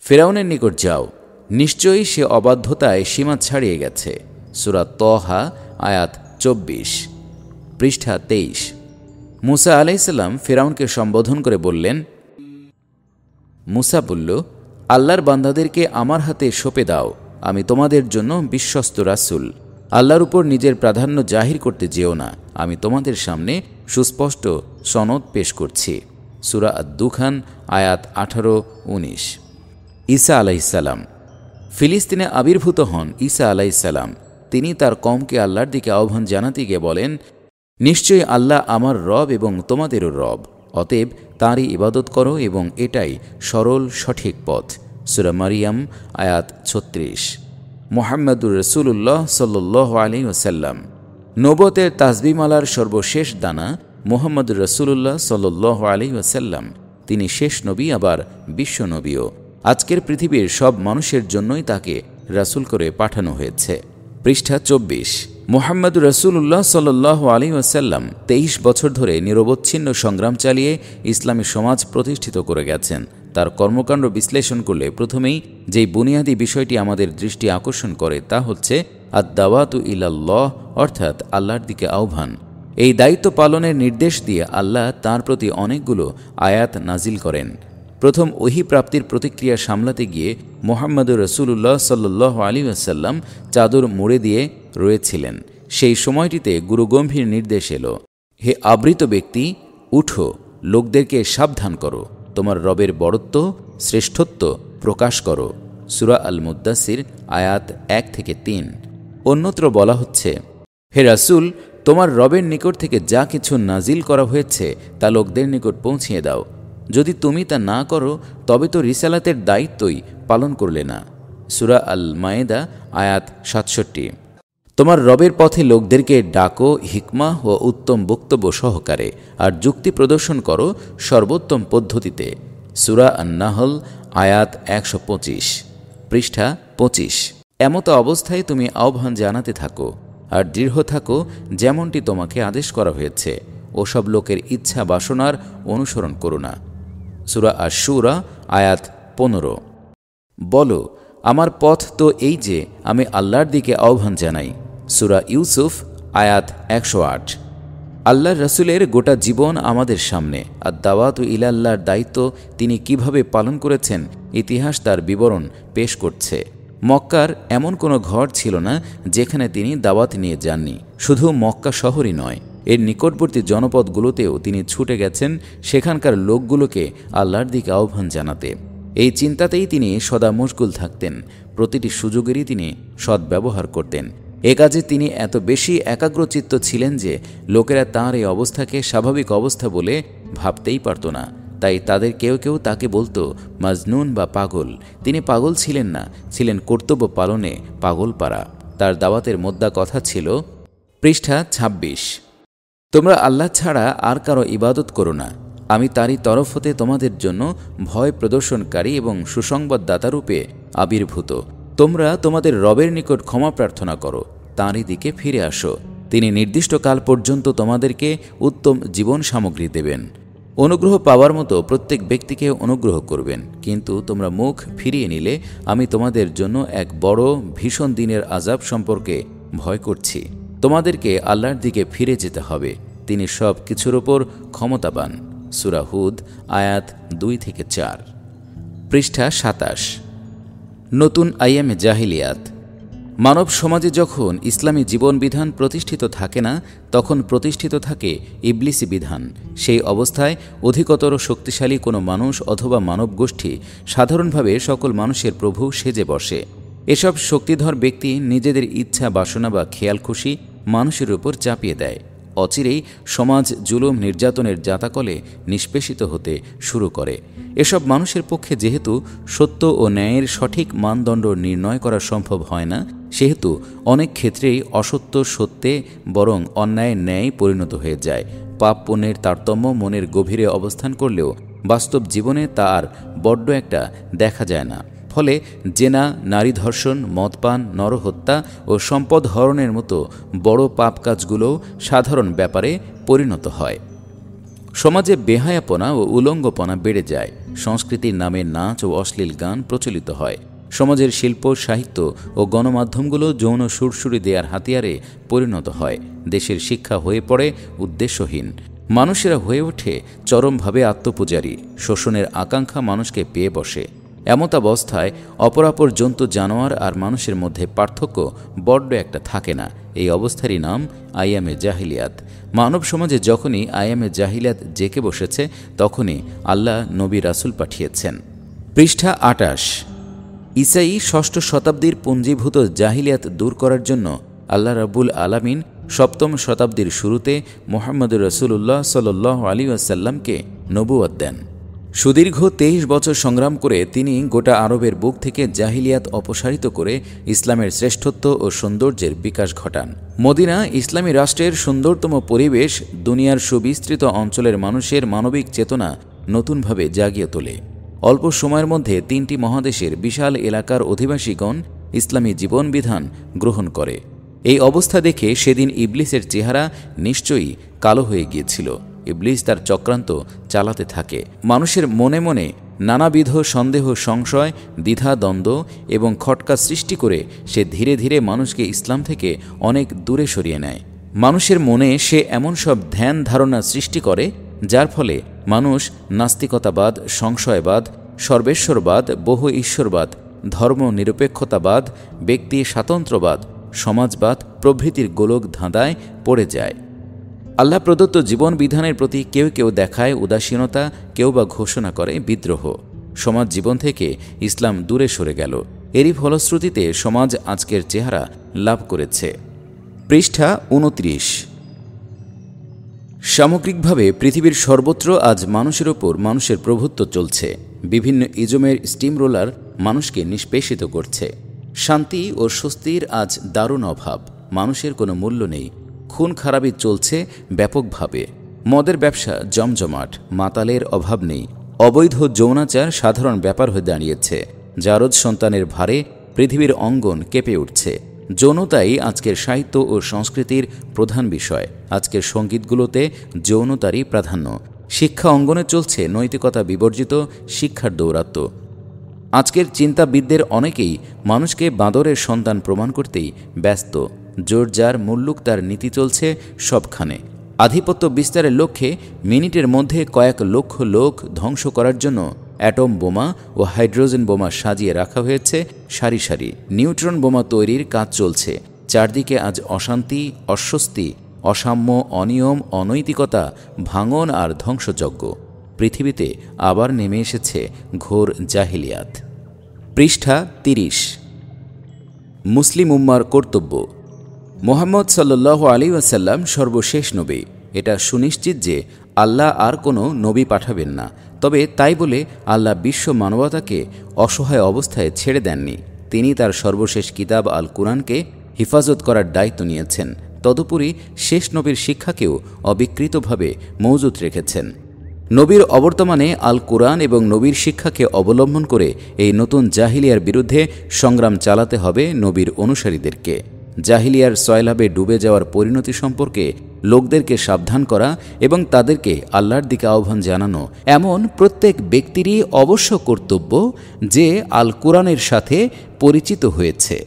ফিরাউনের নিকট যাও, নিশ্চয়ই সে অবাধ্যতায় সীমা ছাড়িয়ে গেছে। সূরা তহা আয়াত 24, পৃষ্ঠা 23। মুসা আলাইহিসসালাম ফিরাউনকে সম্বোধন করে বললেন, মুসা বলল, আল্লাহর বান্দাদেরকে আমার হাতে সঁপে দাও। আমি তোমাদের জন্য বিশ্বস্ত রাসূল। আল্লাহর উপর নিজের প্রাধান্য জাহির করতে যেও না। আমি তোমাদের সামনে সুস্পষ্ট সনদ পেশ করছি। সূরা আদ-দুখান আয়াত 18-19। ঈসা আলাইহিসসালাম। ফিলিস্তিনে আবির্ভূত হন ঈসা আলাইহিসসালাম। তিনি তার কওমকে আল্লাহর দিকে আহ্বান জানাতে গিয়ে বলেন, নিশ্চয়ই আল্লাহ আমার রব এবং তোমাদেরও রব। অতএব তাঁরই ইবাদত করো এবং এটাই সরল সঠিক পথ। সূরা মারিয়াম আয়াত 36। মুহাম্মদুর রাসূলুল্লাহ সাল্লাল্লাহু আলাইহি ওয়াসাল্লাম। নবুয়তের তাসবিহমালার সর্বশেষ দানা মুহাম্মদুর রাসূলুল্লাহ সাল্লাল্লাহু আলাইহি ওয়াসাল্লাম। তিনি শেষ নবী, আবার বিশ্ব নবীও। আজকের পৃথিবীর সব মানুষের জন্যই তাকে রাসূল করে পাঠানো হয়েছে। পৃষ্ঠা 24। মুহাম্মদুর রাসূলুল্লাহ সাল্লাল্লাহু আলাইহি ওয়াসাল্লাম 23 বছর ধরে নিরবচ্ছিন্ন সংগ্রাম চালিয়ে ইসলামী সমাজ প্রতিষ্ঠিত করে গেছেন। তার কর্মকাণ্ড বিশ্লেষণ করলে প্রথমেই যেই বুনিয়াদী বিষয়টি আমাদের দৃষ্টি আকর্ষণ করে তা হচ্ছে আদ-দাওয়াতু ইলাল্লাহ, অর্থাৎ আল্লাহর দিকে আহ্বান। এই দায়িত্ব পালনের নির্দেশ দিয়ে আল্লাহ তাঁর প্রতি অনেকগুলো আয়াত নাজিল করেন। প্রথম ওহী প্রাপ্তির প্রতিক্রিয়া সামলাতে গিয়ে মুহাম্মদুর রাসূলুল্লাহ সাল্লাল্লাহু আলাইহি ওয়াসাল্লাম চাদর মুড়ে দিয়ে রয়েছিলেন। সেই সময়টিতে গুরুগম্ভীর নির্দেশ এলো, হে আবৃত ব্যক্তি, উঠো, লোকদেরকে সাবধান করো, তোমার রবের বড়ত্ব শ্রেষ্ঠত্ব প্রকাশ করো। সূরা আল মুদ্দাসির আয়াত 1-3। অন্যত্র বলা হচ্ছে, হে রাসূল, তোমার রবের নিকট থেকে যা কিছু নাজিল করা হয়েছে তা লোকদের নিকট পৌঁছিয়ে দাও। যদি তুমি তা না করো তবে তো রিসালাতের দায়িত্বই পালন করলে না। সূরা আল মায়েদা আয়াত 67। তোমার রবের পথে লোকদেরকে ডাকো হিকমাহ ও উত্তম বক্তব্য সহকারে, আর যুক্তি প্রদর্শন করো সর্বোত্তম পদ্ধতিতে। সূরা আন-নাহল আয়াত 125, পৃষ্ঠা 25। এমতো অবস্থায় তুমি আহ্বান জানাতে থাকো আর দৃঢ় থাকো যেমনটি তোমাকে আদেশ করা হয়েছে। ওসব লোকের ইচ্ছা বাসনার অনুসরণ করো না। সূরা আশ-শুরা আয়াত 15। বলো, আমার পথ তো এই যে আমি আল্লাহর দিকে আহ্বান জানাই। সূরা ইউসুফ আয়াত 108। আল্লাহর রাসূলের গোটা জীবন আমাদের সামনে। আর দাওয়াতু ইলাল্লাহর দায়িত্ব তিনি কিভাবে পালন করেছেন ইতিহাস তার বিবরণ পেশ করছে। মক্কার এমন কোনো ঘর ছিল না যেখানে তিনি দাওয়াত নিয়ে যাননি। শুধু মক্কা শহরই নয়, এর নিকটবর্তী জনপদগুলোতেও তিনি ছুটে গেছেন সেখানকার লোকগুলোকে আল্লাহর দিকে আহ্বান জানাতে। এই চিন্তাতেই তিনি সদা মশগুল থাকতেন। প্রতিটি সুযোগেরই তিনি সদ্ব্যবহার করতেন। এ কাজে তিনি এত বেশি একাগ্রচিত্ত ছিলেন যে লোকেরা তাঁর এই অবস্থাকে স্বাভাবিক অবস্থা বলে ভাবতেই পারত না। তাই তাদের কেউ কেউ তাকে বলতো মাজনুন বা পাগল। তিনি পাগল ছিলেন না, ছিলেন কর্তব্য পালনে পাগলপাড়া। তার দাওয়াতের মোদ্দা কথা ছিল, পৃষ্ঠা ২৬, তোমরা আল্লাহ ছাড়া আর কারো ইবাদত করো না। আমি তারই তরফ হতে তোমাদের জন্য ভয় প্রদর্শনকারী এবং সুসংবাদদাতারূপে আবির্ভূত। তোমরা তোমাদের রবের নিকট ক্ষমা প্রার্থনা করো, তাঁরই দিকে ফিরে আসো। তিনি নির্দিষ্ট কাল পর্যন্ত তোমাদেরকে উত্তম জীবন সামগ্রী দেবেন। অনুগ্রহ পাওয়ার মতো প্রত্যেক ব্যক্তিকে অনুগ্রহ করবেন, কিন্তু তোমরা মুখ ফিরিয়ে নিলে আমি তোমাদের জন্য এক বড় ভীষণ দিনের আযাব সম্পর্কে ভয় করছি। তোমাদেরকে আল্লাহর দিকে ফিরে যেতে হবে, তিনি সব কিছুর ওপর ক্ষমতাবান। সূরা হুদ আয়াত ২-৪। পৃষ্ঠা ২৭। নতুন আইয়ামে জাহিলিয়াত। মানব সমাজে যখন ইসলামী জীবনবিধান প্রতিষ্ঠিত থাকে না, তখন প্রতিষ্ঠিত থাকে ইবলিসি বিধান। সেই অবস্থায় অধিকতর শক্তিশালী কোনো মানুষ অথবা মানব গোষ্ঠী সাধারণভাবে সকল মানুষের প্রভু সেজে বসে। এসব শক্তিধর ব্যক্তি নিজেদের ইচ্ছা বাসনা বা খেয়াল খুশি মানুষের উপর চাপিয়ে দেয়। অচিরেই সমাজ জুলুম নির্যাতনের জাতাকলে নিষ্পেষিত হতে শুরু করে। এসব মানুষের পক্ষে যেহেতু সত্য ও ন্যায়ের সঠিক মানদণ্ড নির্ণয় করা সম্ভব হয় না, সেহেতু অনেক ক্ষেত্রেই অসত্য সত্যে বরং অন্যায় ন্যায় পরিণত হয়ে যায়। পাপ পুণ্যের তারতম্য মনের গভীরে অবস্থান করলেও বাস্তব জীবনে তা আর বড্ড একটা দেখা যায় না। ফলে জেনা, নারী ধর্ষণ, মদপান, নরহত্যা ও সম্পদ হরণের মতো বড় পাপ কাজগুলোও সাধারণ ব্যাপারে পরিণত হয়। সমাজে বেহায়াপনা ও উলঙ্গপনা বেড়ে যায়। সংস্কৃতির নামে নাচ ও অশ্লীল গান প্রচলিত হয়। সমাজের শিল্প, সাহিত্য ও গণমাধ্যমগুলো যৌন সুরসুরি দেওয়ার হাতিয়ারে পরিণত হয়। দেশের শিক্ষা হয়ে পড়ে উদ্দেশ্যহীন। মানুষেরা হয়ে ওঠে চরমভাবে আত্মপূজারী। শোষণের আকাঙ্ক্ষা মানুষকে পেয়ে বসে। এমতাবস্থায় অপরাপর জন্তু, জানোয়ার আর মানুষের মধ্যে পার্থক্য বড্ড একটা থাকে না। এই অবস্থারই নাম আইয়ামে জাহিলিয়াত। মানব সমাজে যখনই আইয়ামে জাহিলিয়াত জেঁকে বসেছে, তখনই আল্লাহ নবী রাসূল পাঠিয়েছেন। পৃষ্ঠা ২৮। ঈসাই ষষ্ঠ শতাব্দীর পুঞ্জীভূত জাহিলিয়াত দূর করার জন্য আল্লাহ রাব্বুল আলামিন সপ্তম শতাব্দীর শুরুতে মুহাম্মদুর রাসূলুল্লাহ সাল্লাল্লাহু আলাইহি ওয়াসাল্লামকে নবুয়ত দেন। সুদীর্ঘ ২৩ বছর সংগ্রাম করে তিনি গোটা আরবের বুক থেকে জাহিলিয়াত অপসারিত করে ইসলামের শ্রেষ্ঠত্ব ও সৌন্দর্যের বিকাশ ঘটান। মদিনা ইসলামী রাষ্ট্রের সুন্দরতম পরিবেশ দুনিয়ার সুবিস্তৃত অঞ্চলের মানুষের মানবিক চেতনা নতুনভাবে জাগিয়ে তোলে। অল্প সময়ের মধ্যে ৩টি মহাদেশের বিশাল এলাকার অধিবাসীগণ ইসলামী জীবনবিধান গ্রহণ করে। এই অবস্থা দেখে সেদিন ইবলিসের চেহারা নিশ্চয়ই কালো হয়ে গিয়েছিল। ইবলিস তার চক্রান্ত চালাতে থাকে। মানুষের মনে মনে নানাবিধ সন্দেহ, সংশয়, দ্বিধা, দ্বন্দ্ব এবং খটকা সৃষ্টি করে সে ধীরে ধীরে মানুষকে ইসলাম থেকে অনেক দূরে সরিয়ে নেয়। মানুষের মনে সে এমন সব ধ্যান ধারণা সৃষ্টি করে যার ফলে মানুষ নাস্তিকতাবাদ, সংশয়বাদ, সর্বেশ্বরবাদ, বহু ঈশ্বরবাদ, ধর্ম নিরপেক্ষতাবাদ, ব্যক্তি স্বাতন্ত্র্যবাদ, সমাজবাদ প্রভৃতির গোলক ধাঁধায় পড়ে যায়। আল্লাহ প্রদত্ত জীবন বিধানের প্রতি কেউ কেউ দেখায় উদাসীনতা, কেউ বা ঘোষণা করে বিদ্রোহ। সমাজ জীবন থেকে ইসলাম দূরে সরে গেল। এরই ফলশ্রুতিতে সমাজ আজকের চেহারা লাভ করেছে। পৃষ্ঠা ২৯। সামগ্রিকভাবে পৃথিবীর সর্বত্র আজ মানুষের ওপর মানুষের প্রভুত্ব চলছে। বিভিন্ন ইজমের স্টিম রোলার মানুষকে নিষ্পেষিত করছে। শান্তি ও স্বস্তির আজ দারুণ অভাব। মানুষের কোনো মূল্য নেই। খুন খারাপি চলছে ব্যাপকভাবে। মদের ব্যবসা জমজমাট। মাতালের অভাব নেই। অবৈধ যৌনাচার সাধারণ ব্যাপার হয়ে দাঁড়িয়েছে। জারজ সন্তানের ভারে পৃথিবীর অঙ্গন কেঁপে উঠছে। যৌনতাই আজকের সাহিত্য ও সংস্কৃতির প্রধান বিষয়। আজকের সঙ্গীতগুলোতে যৌনতারই প্রাধান্য। শিক্ষা অঙ্গনে চলছে নৈতিকতা বিবর্জিত শিক্ষার দৌরাত্ম্য। আজকের চিন্তাবিদদের অনেকেই মানুষকে বাঁদরের সন্তান প্রমাণ করতেই ব্যস্ত। জোর যার মুল্লুক তার নীতি চলছে সবখানে। আধিপত্য বিস্তারের লক্ষ্যে মিনিটের মধ্যে কয়েক লক্ষ লোক ধ্বংস করার জন্য অ্যাটম বোমা ও হাইড্রোজেন বোমা সাজিয়ে রাখা হয়েছে সারি সারি। নিউট্রন বোমা তৈরির কাজ চলছে। চারদিকে আজ অশান্তি, অস্বস্তি, অসাম্য, অনিয়ম, অনৈতিকতা, ভাঙন আর ধ্বংসযজ্ঞ। পৃথিবীতে আবার নেমে এসেছে ঘোর জাহিলিয়াত। পৃষ্ঠা ৩০। মুসলিম উম্মার কর্তব্য। মুহাম্মদ সাল্লাল্লাহু আলাইহি ওয়াসাল্লাম সর্বশেষ নবী। এটা সুনিশ্চিত যে আল্লাহ আর কোনো নবী পাঠাবেন না। তবে তাই বলে আল্লাহ বিশ্ব মানবতাকে অসহায় অবস্থায় ছেড়ে দেননি। তিনি তার সর্বশেষ কিতাব আল কুরআনকে হিফাজত করার দায়িত্ব নিয়েছেন। তদুপরি শেষ নবীর শিক্ষাকেও অবিকৃতভাবে মজুত রেখেছেন। নবীর অবর্তমানে আল কুরআন এবং নবীর শিক্ষাকে অবলম্বন করে এই নতুন জাহিলিয়ার বিরুদ্ধে সংগ্রাম চালাতে হবে নবীর অনুসারীদেরকে। জাহিলিয়ার সয়লাবে ডুবে যাওয়ার পরিণতি সম্পর্কে লোকদেরকে সাবধান করা এবং তাদেরকে আল্লাহর দিকে আহ্বান জানানো এমন প্রত্যেক ব্যক্তিরই অবশ্য কর্তব্য যে আল কুরআনের সাথে পরিচিত হয়েছে।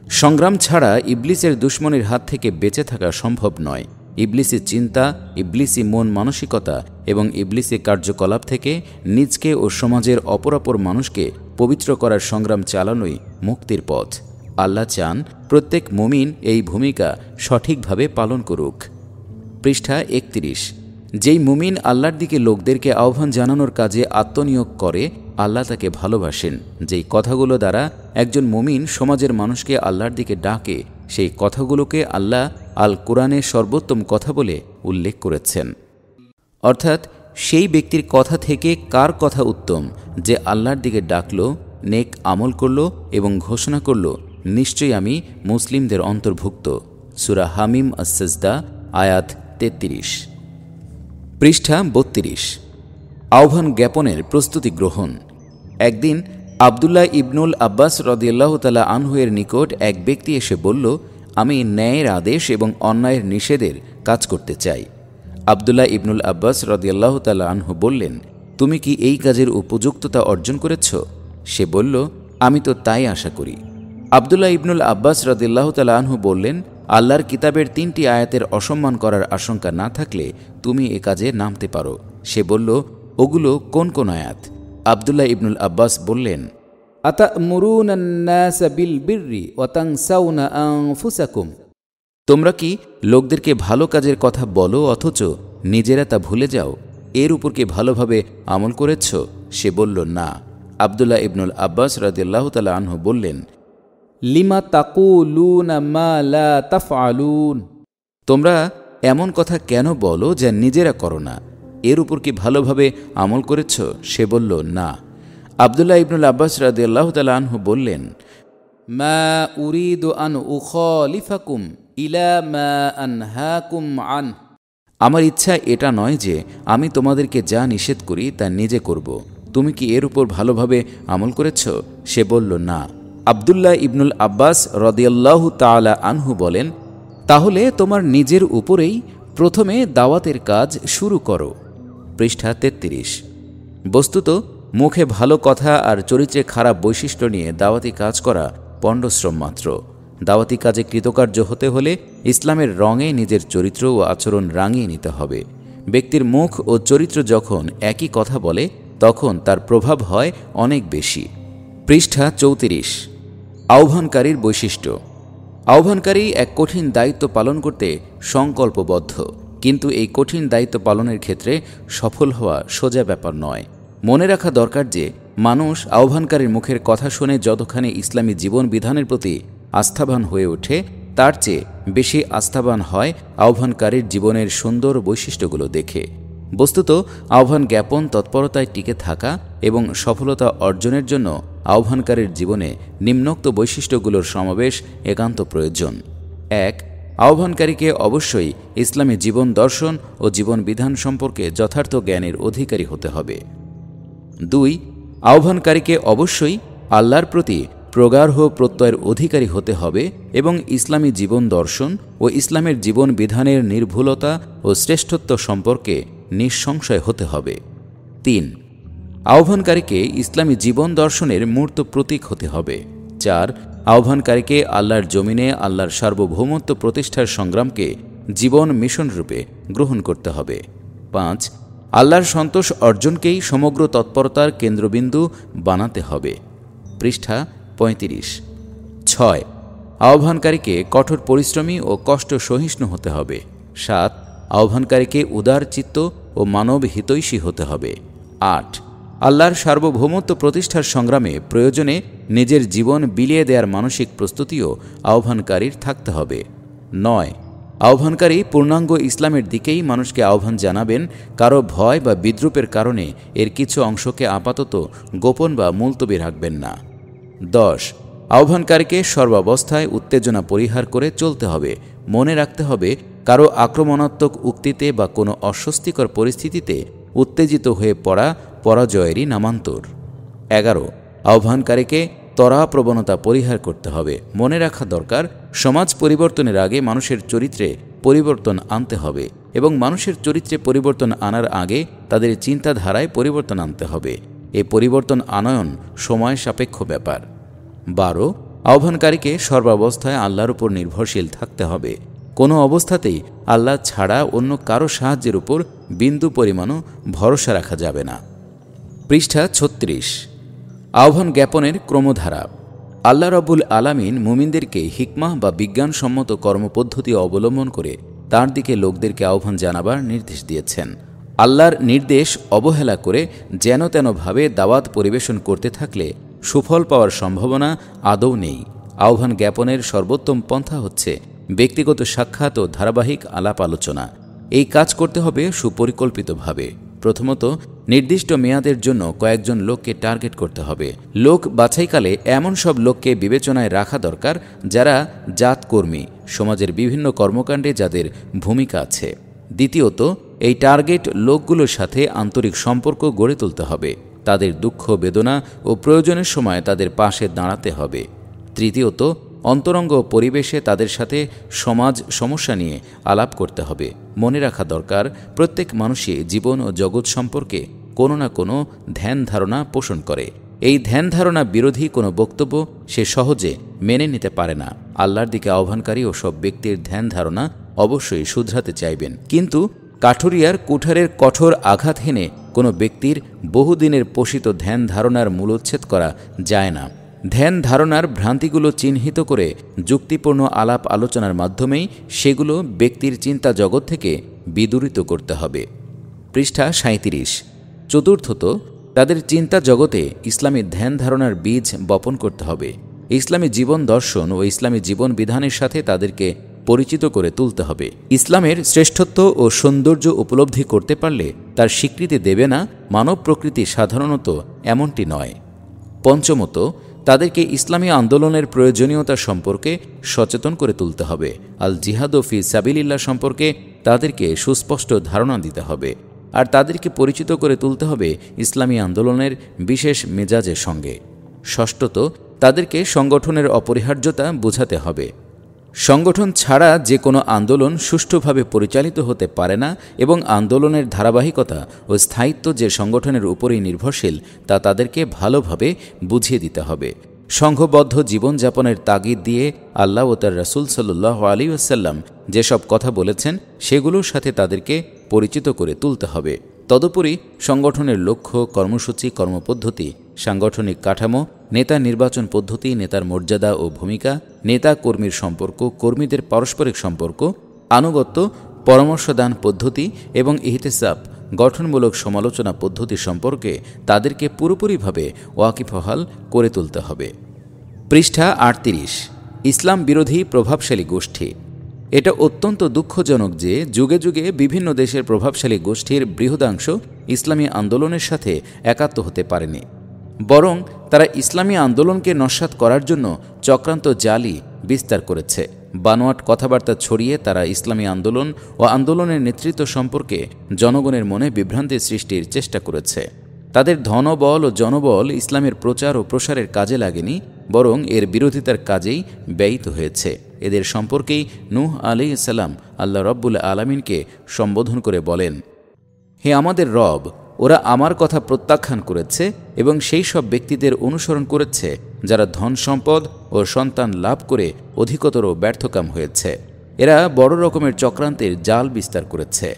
সংগ্রাম ছাড়া ইবলিসের দুশমনের হাত থেকে বেঁচে থাকা সম্ভব নয়। ইবলিসি চিন্তা, ইবলিসি মন মানসিকতা এবং ইবলিসি কার্যকলাপ থেকে নিজকে ও সমাজের অপরাপর মানুষকে পবিত্র করার সংগ্রাম চালানোই মুক্তির পথ। আল্লাহ চান প্রত্যেক মুমিন এই ভূমিকা সঠিকভাবে পালন করুক। পৃষ্ঠা ৩১। যেই মুমিন আল্লাহর দিকে লোকদেরকে আহ্বান জানানোর কাজে আত্মনিয়োগ করে, আল্লাহ তাকে ভালোবাসেন। যেই কথাগুলো দ্বারা একজন মুমিন সমাজের মানুষকে আল্লাহর দিকে ডাকে, সেই কথাগুলোকে আল্লাহ আল কুরআনে সর্বোত্তম কথা বলে উল্লেখ করেছেন। অর্থাৎ সেই ব্যক্তির কথা থেকে কার কথা উত্তম, যে আল্লাহর দিকে ডাকল, নেক আমল করল এবং ঘোষণা করল, নিশ্চয়ই আমি মুসলিমদের অন্তর্ভুক্ত। সূরা হামিম আস-সাজদা আয়াত ৩৩। পৃষ্ঠা ৩২। আহ্বান জ্ঞাপনের প্রস্তুতি গ্রহণ। একদিন আবদুল্লাহ ইবনুল আব্বাস রাদিয়াল্লাহু তাআলা আনহু-এর নিকট এক ব্যক্তি এসে বলল, আমি ন্যায়ের আদেশ এবং অন্যায়ের নিষেধের কাজ করতে চাই। আবদুল্লাহ ইবনুল আব্বাস রাদিয়াল্লাহু তাআলা আনহু বললেন, তুমি কি এই কাজের উপযুক্ততা অর্জন করেছ? সে বলল, আমি তো তাই আশা করি। আবদুল্লাহ ইবনুল আব্বাস রাদিয়াল্লাহু তাআলা আনহু বললেন, আল্লাহর কিতাবের ৩টি আয়াতের অসম্মান করার আশঙ্কা না থাকলে তুমি এ কাজে নামতে পারো। সে বলল, ওগুলো কোন কোন আয়াত? আবদুল্লাহ ইবনুল আব্বাস বললেন, আতা'মুরুনান নাসা বিল বিররি ওয়া তানসাউনা আনফুসাকুম। তোমরা কি লোকদেরকে ভালো কাজের কথা বলো অথচ নিজেরা তা ভুলে যাও? এর উপর কি ভালোভাবে আমল করেছ? সে বলল, না। আবদুল্লাহ ইবনুল আব্বাস রাদিয়াল্লাহু তাআলা আনহু বললেন, লিমা তাকুলুনা মা লা তাফআলুন। তোমরা এমন কথা কেন বলো যা নিজেরা করো না? এর উপর কি ভালোভাবে আমল করেছ? সে বলল, না। আবদুল্লাহ ইবনুল আব্বাস রাদিয়াল্লাহু তাআলা আনহু বললেন, মা উরিদু আন উখালিফাকুম ইলা মা আনহাকুম আন। আমার ইচ্ছা এটা নয় যে আমি তোমাদেরকে যা নিষেধ করি তা নিজে করব। তুমি কি এর উপর ভালোভাবে আমল করেছ? সে বলল, না। আবদুল্লাহ ইবনুল আব্বাস রাদিয়াল্লাহু তাআলা আনহু বলেন, তাহলে তোমার নিজের উপরেই প্রথমে দাওয়াতের কাজ শুরু করো। পৃষ্ঠা ৩৩। বস্তুত মুখে ভালো কথা আর চরিত্রে খারাপ বৈশিষ্ট্য নিয়ে দাওয়াতি কাজ করা পণ্ডশ্রম মাত্র। দাওয়াতি কাজে কৃতকার্য হতে হলে ইসলামের রঙে নিজের চরিত্র ও আচরণ রাঙিয়ে নিতে হবে। ব্যক্তির মুখ ও চরিত্র যখন একই কথা বলে তখন তার প্রভাব হয় অনেক বেশি। পৃষ্ঠা ৩৪। আহ্বানকারীর বৈশিষ্ট্য। আহ্বানকারী এক কঠিন দায়িত্ব পালন করতে সংকল্পবদ্ধ, কিন্তু এই কঠিন দায়িত্ব পালনের ক্ষেত্রে সফল হওয়া সোজা ব্যাপার নয়। মনে রাখা দরকার যে মানুষ আহ্বানকারীর মুখের কথা শুনে যতখানি ইসলামী জীবন বিধানের প্রতি আস্থাবান হয়ে ওঠে, তার চেয়ে বেশি আস্থাবান হয় আহ্বানকারীর জীবনের সুন্দর বৈশিষ্ট্যগুলো দেখে। বস্তুত আহ্বান জ্ঞাপন তৎপরতায় টিকে থাকা এবং সফলতা অর্জনের জন্য আহ্বানকারীর জীবনে নিম্নোক্ত বৈশিষ্ট্যগুলোর সমাবেশ একান্ত প্রয়োজন। ১. আহ্বানকারীকে অবশ্যই ইসলামী জীবন দর্শন ও জীবন বিধান সম্পর্কে যথার্থ জ্ঞানের অধিকারী হতে হবে। ২. আহ্বানকারীকে অবশ্যই আল্লাহর প্রতি প্রগাঢ় প্রত্যয়ের অধিকারী হতে হবে এবং ইসলামী জীবন দর্শন ও ইসলামের জীবন বিধানের নির্ভুলতা ও শ্রেষ্ঠত্ব সম্পর্কে নিঃসংশয় হতে হবে। ৩. আহ্বানকারীকে ইসলামী জীবন দর্শনের মূর্ত প্রতীক হতে হবে। ৪. আহ্বানকারীকে আল্লাহর জমিনে আল্লাহর সার্বভৌমত্ব প্রতিষ্ঠার সংগ্রামকে জীবন মিশন রূপে গ্রহণ করতে হবে। ৫. আল্লাহর সন্তোষ অর্জনকেই সমগ্র তৎপরতার কেন্দ্রবিন্দু বানাতে হবে। পৃষ্ঠা ৩৫। ৬. আহ্বানকারীকে কঠোর পরিশ্রমী ও কষ্ট সহিষ্ণু হতে হবে। ৭. আহ্বানকারীকে উদার চিত্ত ও মানব হিতৈষী হতে হবে। ৮. আল্লাহর সার্বভৌমত্ব প্রতিষ্ঠার সংগ্রামে প্রয়োজনে নিজের জীবন বিলিয়ে দেওয়ার মানসিক প্রস্তুতিও আহ্বানকারীর থাকতে হবে। ৯. আহ্বানকারী পূর্ণাঙ্গ ইসলামের দিকেই মানুষকে আহ্বান জানাবেন, কারো ভয় বা বিদ্রুপের কারণে এর কিছু অংশকে আপাতত গোপন বা মুলতবি রাখবেন না। ১০. আহ্বানকারীকে সর্বাবস্থায় উত্তেজনা পরিহার করে চলতে হবে। মনে রাখতে হবে, কারো আক্রমণাত্মক উক্তিতে বা কোনো অস্বস্তিকর পরিস্থিতিতে উত্তেজিত হয়ে পড়া পরাজয়েরই নামান্তর। ১১. আহ্বানকারীকে ত্বরা প্রবণতা পরিহার করতে হবে। মনে রাখা দরকার, সমাজ পরিবর্তনের আগে মানুষের চরিত্রে পরিবর্তন আনতে হবে এবং মানুষের চরিত্রে পরিবর্তন আনার আগে তাদের চিন্তাধারায় পরিবর্তন আনতে হবে। এই পরিবর্তন আনয়ন সময় সাপেক্ষ ব্যাপার। ১২. আহ্বানকারীকে সর্বাবস্থায় আল্লাহর উপর নির্ভরশীল থাকতে হবে। কোনো অবস্থাতেই আল্লাহ ছাড়া অন্য কারো সাহায্যের উপর বিন্দু পরিমাণও ভরসা রাখা যাবে না। পৃষ্ঠা ৩৬। আহ্বান জ্ঞাপনের ক্রমধারা। আল্লাহ রাব্বুল আলামিন মুমিনদেরকে হিকমাহ বা বিজ্ঞানসম্মত কর্মপদ্ধতি অবলম্বন করে তার দিকে লোকদেরকে আহ্বান জানাবার নির্দেশ দিয়েছেন। আল্লাহর নির্দেশ অবহেলা করে যেন তেনভাবে দাওয়াত পরিবেশন করতে থাকলে সুফল পাওয়ার সম্ভাবনা আদৌ নেই। আহ্বান জ্ঞাপনের সর্বোত্তম পন্থা হচ্ছে ব্যক্তিগত সাক্ষাৎ ও ধারাবাহিক আলাপ আলোচনা। এই কাজ করতে হবে সুপরিকল্পিতভাবে। প্রথমত, নির্দিষ্ট মেয়াদের জন্য কয়েকজন লোককে টার্গেট করতে হবে। লোক বাছাইকালে এমন সব লোককে বিবেচনায় রাখা দরকার যারা জাতকর্মী, সমাজের বিভিন্ন কর্মকাণ্ডে যাদের ভূমিকা আছে। দ্বিতীয়ত, এই টার্গেট লোকগুলোর সাথে আন্তরিক সম্পর্ক গড়ে তুলতে হবে। তাদের দুঃখ বেদনা ও প্রয়োজনের সময় তাদের পাশে দাঁড়াতে হবে। তৃতীয়ত, অন্তরঙ্গ পরিবেশে তাদের সাথে সমাজ সমস্যা নিয়ে আলাপ করতে হবে। মনে রাখা দরকার, প্রত্যেক মানুষই জীবন ও জগৎ সম্পর্কে কোনো না কোনো ধ্যান ধারণা পোষণ করে। এই ধ্যান ধারণা বিরোধী কোনো বক্তব্য সে সহজে মেনে নিতে পারে না। আল্লাহর দিকে আহ্বানকারী ও সব ব্যক্তির ধ্যান ধারণা অবশ্যই শুধরাতে চাইবেন, কিন্তু কাঠুরিয়ার কুঠারের কঠোর আঘাত হেনে কোনো ব্যক্তির বহুদিনের পোষিত ধ্যান ধারণার মূলোচ্ছেদ করা যায় না। ধ্যান ধারণার ভ্রান্তিগুলো চিহ্নিত করে যুক্তিপূর্ণ আলাপ আলোচনার মাধ্যমেই সেগুলো ব্যক্তির চিন্তা জগৎ থেকে বিদূরিত করতে হবে। পৃষ্ঠা ৩৭। চতুর্থত, তাদের চিন্তা জগতে ইসলামী ধ্যান ধারণার বীজ বপন করতে হবে। ইসলামী জীবন দর্শন ও ইসলামী জীবন বিধানের সাথে তাদেরকে পরিচিত করে তুলতে হবে। ইসলামের শ্রেষ্ঠত্ব ও সৌন্দর্য উপলব্ধি করতে পারলে তার স্বীকৃতি দেবে না মানব প্রকৃতি সাধারণত এমনটি নয়। পঞ্চমত, তাদেরকে ইসলামী আন্দোলনের প্রয়োজনীয়তা সম্পর্কে সচেতন করে তুলতে হবে। আল জিহাদ ফি সাবিলিল্লাহ সম্পর্কে তাদেরকে সুস্পষ্ট ধারণা দিতে হবে, আর তাদেরকে পরিচিত করে তুলতে হবে ইসলামী আন্দোলনের বিশেষ মেজাজের সঙ্গে। ষষ্ঠত, তাদেরকে সংগঠনের অপরিহার্যতা বোঝাতে হবে। সংগঠন ছাড়া যে কোনো আন্দোলন সুষ্ঠুভাবে পরিচালিত হতে পারে না এবং আন্দোলনের ধারাবাহিকতা ও স্থায়িত্ব যে সংগঠনের উপরেই নির্ভরশীল তা তাদেরকে ভালোভাবে বুঝিয়ে দিতে হবে। সংঘবদ্ধ জীবনযাপনের তাগিদ দিয়ে আল্লাহ ও তার রাসূল সাল্লাল্লাহু আলাইহি ওয়াসাল্লাম যেসব কথা বলেছেন সেগুলোর সাথে তাদেরকে পরিচিত করে তুলতে হবে। তদুপরি সংগঠনের লক্ষ্য, কর্মসূচি, কর্মপদ্ধতি, সাংগঠনিক কাঠামো, নেতা নির্বাচন পদ্ধতি, নেতার মর্যাদা ও ভূমিকা, নেতা কর্মীর সম্পর্ক, কর্মীদের পারস্পরিক সম্পর্ক, আনুগত্য, পরামর্শদান পদ্ধতি এবং ইহতিসাব গঠনমূলক সমালোচনা পদ্ধতি সম্পর্কে তাদেরকে পুরোপুরিভাবে ওয়াকিবহাল করে তুলতে হবে। পৃষ্ঠা ৩৮। ইসলাম বিরোধী প্রভাবশালী গোষ্ঠী। এটা অত্যন্ত দুঃখজনক যে যুগে যুগে বিভিন্ন দেশের প্রভাবশালী গোষ্ঠীর বৃহদাংশ ইসলামী আন্দোলনের সাথে একাত্ম হতে পারেনি, বরং তারা ইসলামী আন্দোলনকে নস্যাৎ করার জন্য চক্রান্ত জালি বিস্তার করেছে। বানোয়াট কথাবার্তা ছড়িয়ে তারা ইসলামী আন্দোলন ও আন্দোলনের নেতৃত্ব সম্পর্কে জনগণের মনে বিভ্রান্তি সৃষ্টির চেষ্টা করেছে। তাদের ধনবল ও জনবল ইসলামের প্রচার ও প্রসারের কাজে লাগেনি, বরং এর বিরোধিতার কাজেই ব্যয়িত হয়েছে। এদের সম্পর্কেই নূহ আলাইহিস সালাম আল্লাহ রাব্বুল আলামিনকে সম্বোধন করে বলেন, হে আমাদের রব, ওরা আমার কথা প্রত্যাখ্যান করেছে এবং সেই সব ব্যক্তিদের অনুসরণ করেছে যারা ধন সম্পদ ও সন্তান লাভ করে অধিকতর ব্যর্থকাম হয়েছে। এরা বড় রকমের চক্রান্তের জাল বিস্তার করেছে।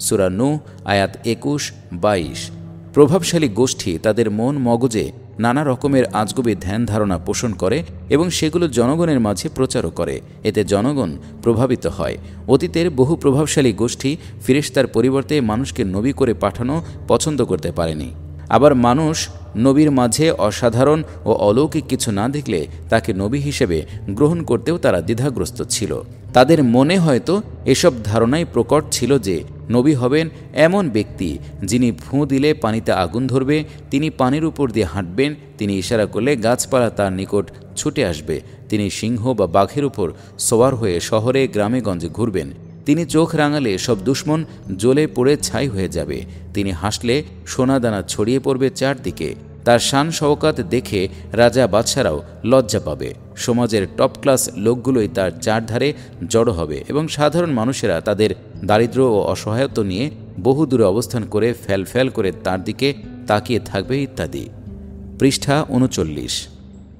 সূরা নূহ আয়াত ২১-২২। প্রভাবশালী গোষ্ঠী তাদের মন মগজে নানা রকমের আজগুবি ধ্যান ধারণা পোষণ করে এবং সেগুলো জনগণের মাঝে প্রচারও করে। এতে জনগণ প্রভাবিত হয়। অতীতের বহু প্রভাবশালী গোষ্ঠী ফেরেশতার পরিবর্তে মানুষকে নবী করে পাঠানো পছন্দ করতে পারেনি। আবার মানুষ নবীর মাঝে অসাধারণ ও অলৌকিক কিছু না দেখলে তাকে নবী হিসেবে গ্রহণ করতেও তারা দ্বিধাগ্রস্ত ছিল। তাদের মনে হয়তো এসব ধারণাই প্রকট ছিল যে নবী হবেন এমন ব্যক্তি যিনি ফুঁ দিলে পানিতে আগুন ধরবে, তিনি পানির উপর দিয়ে হাঁটবেন, তিনি ইশারা করলে গাছপালা তার নিকট ছুটে আসবে, তিনি সিংহ বা বাঘের উপর সওয়ার হয়ে শহরে গ্রামে গঞ্জে ঘুরবেন, তিনি চোখ রাঙালে সব দুশ্মন জ্বলে পড়ে ছাই হয়ে যাবে, তিনি হাসলে সোনাদানা ছড়িয়ে পড়বে চারদিকে, তার শান শওকাত দেখে রাজা বাদশারাও লজ্জা পাবে, সমাজের টপ ক্লাস লোকগুলোই তার চারধারে জড়ো হবে এবং সাধারণ মানুষেরা তাদের দারিদ্র্য ও অসহায়ত্ব নিয়ে বহু দূরে অবস্থান করে ফ্যাল করে তার দিকে তাকিয়ে থাকবে ইত্যাদি। পৃষ্ঠা ৩৯।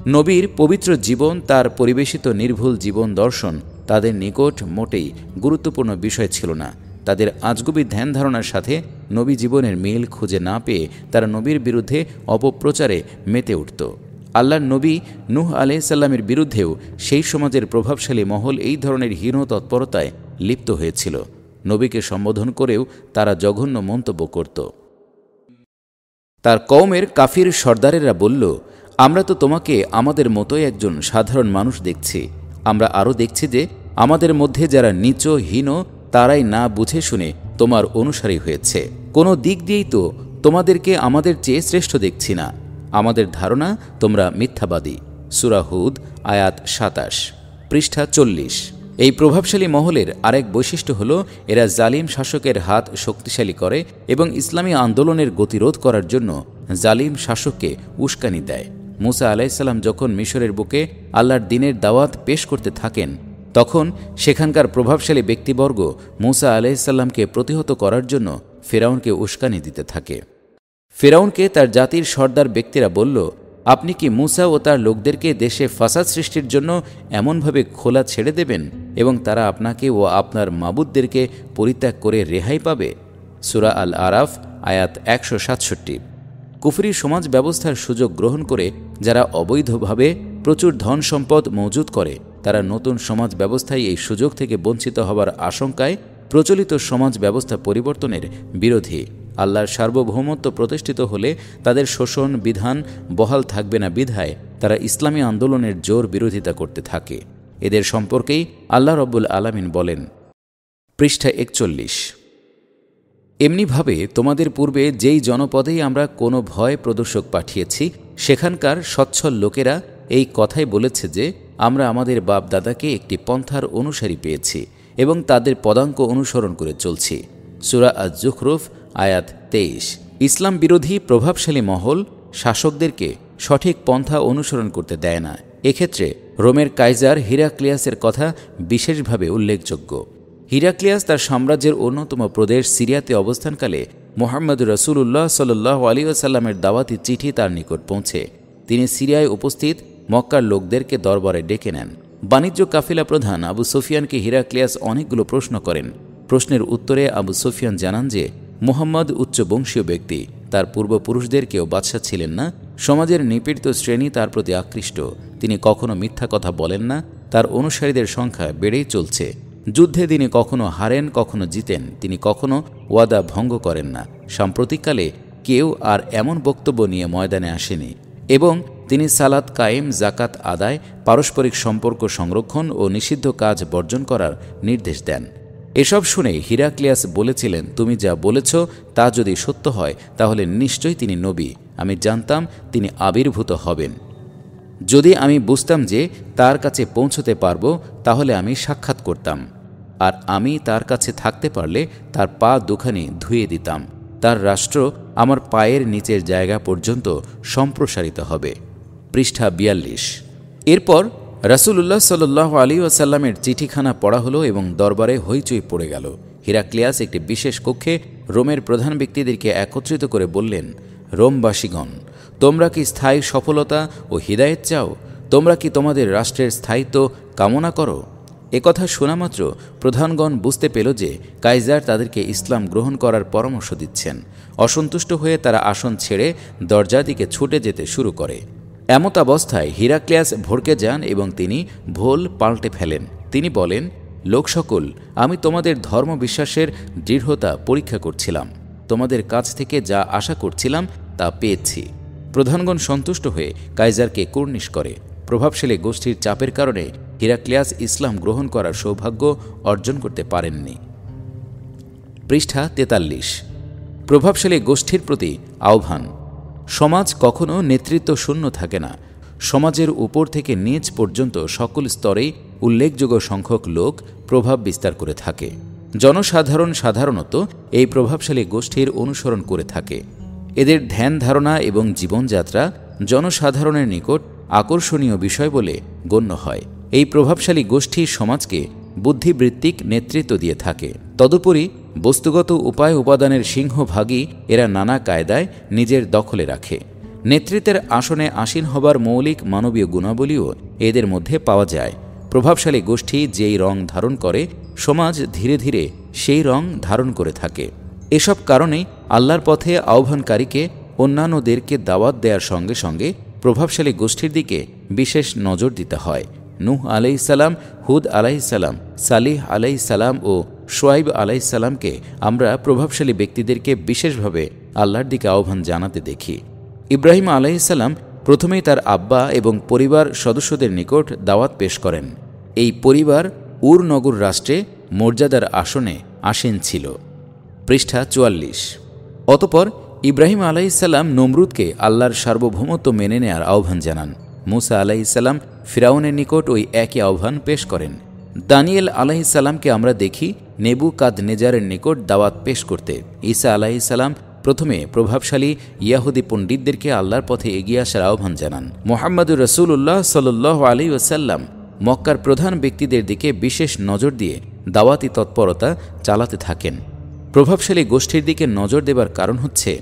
নবীর পবিত্র জীবন, তার পরিবেশিত নির্ভুল জীবন দর্শন তাদের নিকট মোটেই গুরুত্বপূর্ণ বিষয় ছিল না। তাদের আজগুবি ধ্যান ধারণার সাথে নবী জীবনের মিল খুঁজে না পেয়ে তারা নবীর বিরুদ্ধে অপপ্রচারে মেতে উঠত। আল্লাহর নবী নূহ আলাইহিসসালামের বিরুদ্ধেও সেই সমাজের প্রভাবশালী মহল এই ধরনের হীন তৎপরতায় লিপ্ত হয়েছিল। নবীকে সম্বোধন করেও তারা জঘন্য মন্তব্য করত। তার কওমের কাফির সর্দারেরা বলল, আমরা তো তোমাকে আমাদের মতোই একজন সাধারণ মানুষ দেখছি। আমরা আরও দেখছি যে আমাদের মধ্যে যারা নীচ হীন তারাই না বুঝে শুনে তোমার অনুসারী হয়েছে। কোনো দিক দিয়েই তো তোমাদেরকে আমাদের চেয়ে শ্রেষ্ঠ দেখছি না। আমাদের ধারণা তোমরা মিথ্যাবাদী। সূরা হুদ আয়াত ২৭। পৃষ্ঠা ৪০। এই প্রভাবশালী মহলের আরেক বৈশিষ্ট্য হল এরা জালিম শাসকের হাত শক্তিশালী করে এবং ইসলামী আন্দোলনের গতিরোধ করার জন্য জালিম শাসককে উস্কানি দেয়। মুসা আলাইহিসসালাম যখন মিশরের বুকে আল্লাহর দ্বীনের দাওয়াত পেশ করতে থাকেন, তখন সেখানকার প্রভাবশালী ব্যক্তিবর্গ মুসা আলাইহিসসালামকে প্রতিহত করার জন্য ফেরাউনকে উস্কানি দিতে থাকে। ফেরাউনকে তার জাতির সর্দার ব্যক্তিরা বলল, আপনি কি মুসা ও তার লোকদেরকে দেশে ফাসাদ সৃষ্টির জন্য এমনভাবে খোলা ছেড়ে দেবেন এবং তারা আপনাকে ও আপনার মাবুদদেরকে পরিত্যাগ করে রেহাই পাবে? সূরা আল আরাফ আয়াত ১৬৭। কুফরি সমাজ ব্যবস্থার সুযোগ গ্রহণ করে যারা অবৈধভাবে প্রচুর ধন সম্পদ মজুদ করে, তারা নতুন সমাজ ব্যবস্থায় এই সুযোগ থেকে বঞ্চিত হবার আশঙ্কায় প্রচলিত সমাজ ব্যবস্থা পরিবর্তনের বিরোধী। আল্লাহর সার্বভৌমত্ব প্রতিষ্ঠিত হলে তাদের শোষণ বিধান বহাল থাকবে না বিধায় তারা ইসলামী আন্দোলনের জোর বিরোধিতা করতে থাকে। এদের সম্পর্কেই আল্লাহ রব্বুল আলামিন বলেন, পৃষ্ঠা ৪১, এমনিভাবে তোমাদের পূর্বে যেই জনপদেই আমরা কোনো ভয় প্রদর্শক পাঠিয়েছি, সেখানকার সচ্ছল লোকেরা এই কথাই বলেছে যে আমরা আমাদের বাপ দাদাকে একটি পন্থার অনুসারী পেয়েছি এবং তাদের পদাঙ্ক অনুসরণ করে চলছি। সূরা আজ-জুখরুফ আয়াত ২৩। ইসলাম বিরোধী প্রভাবশালী মহল শাসকদেরকে সঠিক পন্থা অনুসরণ করতে দেয় না। এক্ষেত্রে রোমের কাইজার হিরাক্লিয়াসের কথা বিশেষভাবে উল্লেখযোগ্য। হিরাক্লিয়াস তার সাম্রাজ্যের অন্যতম প্রদেশ সিরিয়াতে অবস্থানকালে মুহাম্মদ রাসূলুল্লাহ সাল্লাল্লাহু আলাইহি ওয়াসাল্লামের দাওয়াতি চিঠি তার নিকট পৌঁছে তিনি সিরিয়ায় উপস্থিত মক্কার লোকদেরকে দরবারে ডেকে নেন। বাণিজ্য কাফিলা প্রধান আবু সুফিয়ানকে হিরাক্লিয়াস অনেকগুলো প্রশ্ন করেন। প্রশ্নের উত্তরে আবু সুফিয়ান জানান যে মুহাম্মদ উচ্চবংশীয় ব্যক্তি, তার পূর্বপুরুষদের কেউ বাদশা ছিলেন না, সমাজের নিপীড়িত শ্রেণী তার প্রতি আকৃষ্ট, তিনি কখনো মিথ্যা কথা বলেন না, তার অনুসারীদের সংখ্যা বেড়েই চলছে, যুদ্ধে তিনি কখনো হারেন কখনো জিতেন, তিনি কখনো ওয়াদা ভঙ্গ করেন না, সাম্প্রতিককালে কেউ আর এমন বক্তব্য নিয়ে ময়দানে আসেনি, এবং তিনি সালাত কায়েম, জাকাত আদায়, পারস্পরিক সম্পর্ক সংরক্ষণ ও নিষিদ্ধ কাজ বর্জন করার নির্দেশ দেন। এসব শুনে হিরাক্লিয়াস বলেছিলেন, তুমি যা বলেছ তা যদি সত্য হয় তাহলে নিশ্চয়ই তিনি নবী। আমি জানতাম তিনি আবির্ভূত হবেন। যদি আমি বুঝতাম যে তার কাছে পৌঁছতে পারব তাহলে আমি সাক্ষাৎ করতাম, আর আমি তার কাছে থাকতে পারলে তার পা দুখানি ধুয়ে দিতাম, তার রাষ্ট্র আমার পায়ের নিচের জায়গা পর্যন্ত সম্প্রসারিত হবে। পৃষ্ঠা ৪২। এরপর রাসূলুল্লাহ সাল্লাল্লাহু আলাইহি ওয়াসাল্লামের চিঠিখানা পড়া হলো এবং দরবারে হইচই পড়ে গেল। হিরাক্লিয়াস একটি বিশেষ কক্ষে রোমের প্রধান ব্যক্তিদেরকে একত্রিত করে বললেন, রোমবাসীগণ, তোমরা কি স্থায়ী সফলতা ও হিদায়েত চাও? তোমরা কি তোমাদের রাষ্ট্রের স্থায়িত্ব কামনা করো? একথা শোনামাত্র প্রধানগণ বুঝতে পেল যে কাইজার তাদেরকে ইসলাম গ্রহণ করার পরামর্শ দিচ্ছেন। অসন্তুষ্ট হয়ে তারা আসন ছেড়ে দরজার দিকে ছুটে যেতে শুরু করে। এমত অবস্থায় হিরাক্লিয়াস ভড়কে যান এবং তিনি ভোল পাল্টে ফেলেন। তিনি বলেন, লোক সকল, আমি তোমাদের ধর্মবিশ্বাসের দৃঢ়তা পরীক্ষা করছিলাম। তোমাদের কাছ থেকে যা আশা করছিলাম তা পেয়েছি। প্রধানগণ সন্তুষ্ট হয়ে কাইজারকে কুর্নিশ করে। প্রভাবশালী গোষ্ঠীর চাপের কারণে হিরাক্লিয়াস ইসলাম গ্রহণ করার সৌভাগ্য অর্জন করতে পারেননি। পৃষ্ঠা 43। প্রভাবশালী গোষ্ঠীর প্রতি আহ্বান। সমাজ কখনো নেতৃত্ব শূন্য থাকে না। সমাজের উপর থেকে নিচ পর্যন্ত সকল স্তরেই উল্লেখযোগ্য সংখ্যক লোক প্রভাব বিস্তার করে থাকে। জনসাধারণ সাধারণত এই প্রভাবশালী গোষ্ঠীর অনুসরণ করে থাকে। এদের ধ্যান ধারণা এবং জীবনযাত্রা জনসাধারণের নিকট আকর্ষণীয় বিষয় বলে গণ্য হয়। এই প্রভাবশালী গোষ্ঠী সমাজকে বুদ্ধিবৃত্তিক নেতৃত্ব দিয়ে থাকে। তদুপরি বস্তুগত উপায় উপাদানের সিংহভাগই এরা নানা কায়দায় নিজের দখলে রাখে। নেতৃত্বের আসনে আসীন হবার মৌলিক মানবীয় গুণাবলীও এদের মধ্যে পাওয়া যায়। প্রভাবশালী গোষ্ঠী যেই রং ধারণ করে, সমাজ ধীরে ধীরে সেই রং ধারণ করে থাকে। এসব কারণেই আল্লাহর পথে আহ্বানকারীকে অন্যান্যদেরকে দাওয়াত দেওয়ার সঙ্গে সঙ্গে প্রভাবশালী গোষ্ঠীর দিকে বিশেষ নজর দিতে হয়। নূহ আলাইহিসসালাম, হুদ আলাইহিসসালাম, সালিহ আলাইহিসসালাম ও শুআয়ব আলাইহিসসালামকে আমরা প্রভাবশালী ব্যক্তিদেরকে বিশেষভাবে আল্লাহর দিকে আহ্বান জানাতে দেখি। ইব্রাহিম আলাইহিসসালাম প্রথমেই তার আব্বা এবং পরিবার সদস্যদের নিকট দাওয়াত পেশ করেন। এই পরিবার উর নগর রাষ্ট্রে মর্যাদার আসনে আসীন ছিল। পৃষ্ঠা 44। অতঃপর ইব্রাহিম আলাইহিসসালাম নমরুদকে আল্লাহর সার্বভৌমত্ব মেনে নেয়ার আহ্বান জানান। মুসা আলাইহিসসালাম ফিরাউনের নিকট ওই একই আহ্বান পেশ করেন। দানিয়েল আলাইহিসসালামকে আমরা দেখি নেবুকাদনেজারের নিকট দাওয়াত পেশ করতে। ঈসা আলাইহিসসালাম প্রথমে প্রভাবশালী ইয়াহুদি পণ্ডিতদেরকে আল্লাহর পথে এগিয়ে আসার আহ্বান জানান। মুহাম্মদুর রাসূলুল্লাহ সাল্লাল্লাহু আলাইহি ওয়াসাল্লাম মক্কার প্রধান ব্যক্তিদের দিকে বিশেষ নজর দিয়ে দাওয়াতি তৎপরতা চালাতে থাকেন। প্রভাবশালী গোষ্ঠীর দিকে নজর দেবার কারণ হচ্ছে,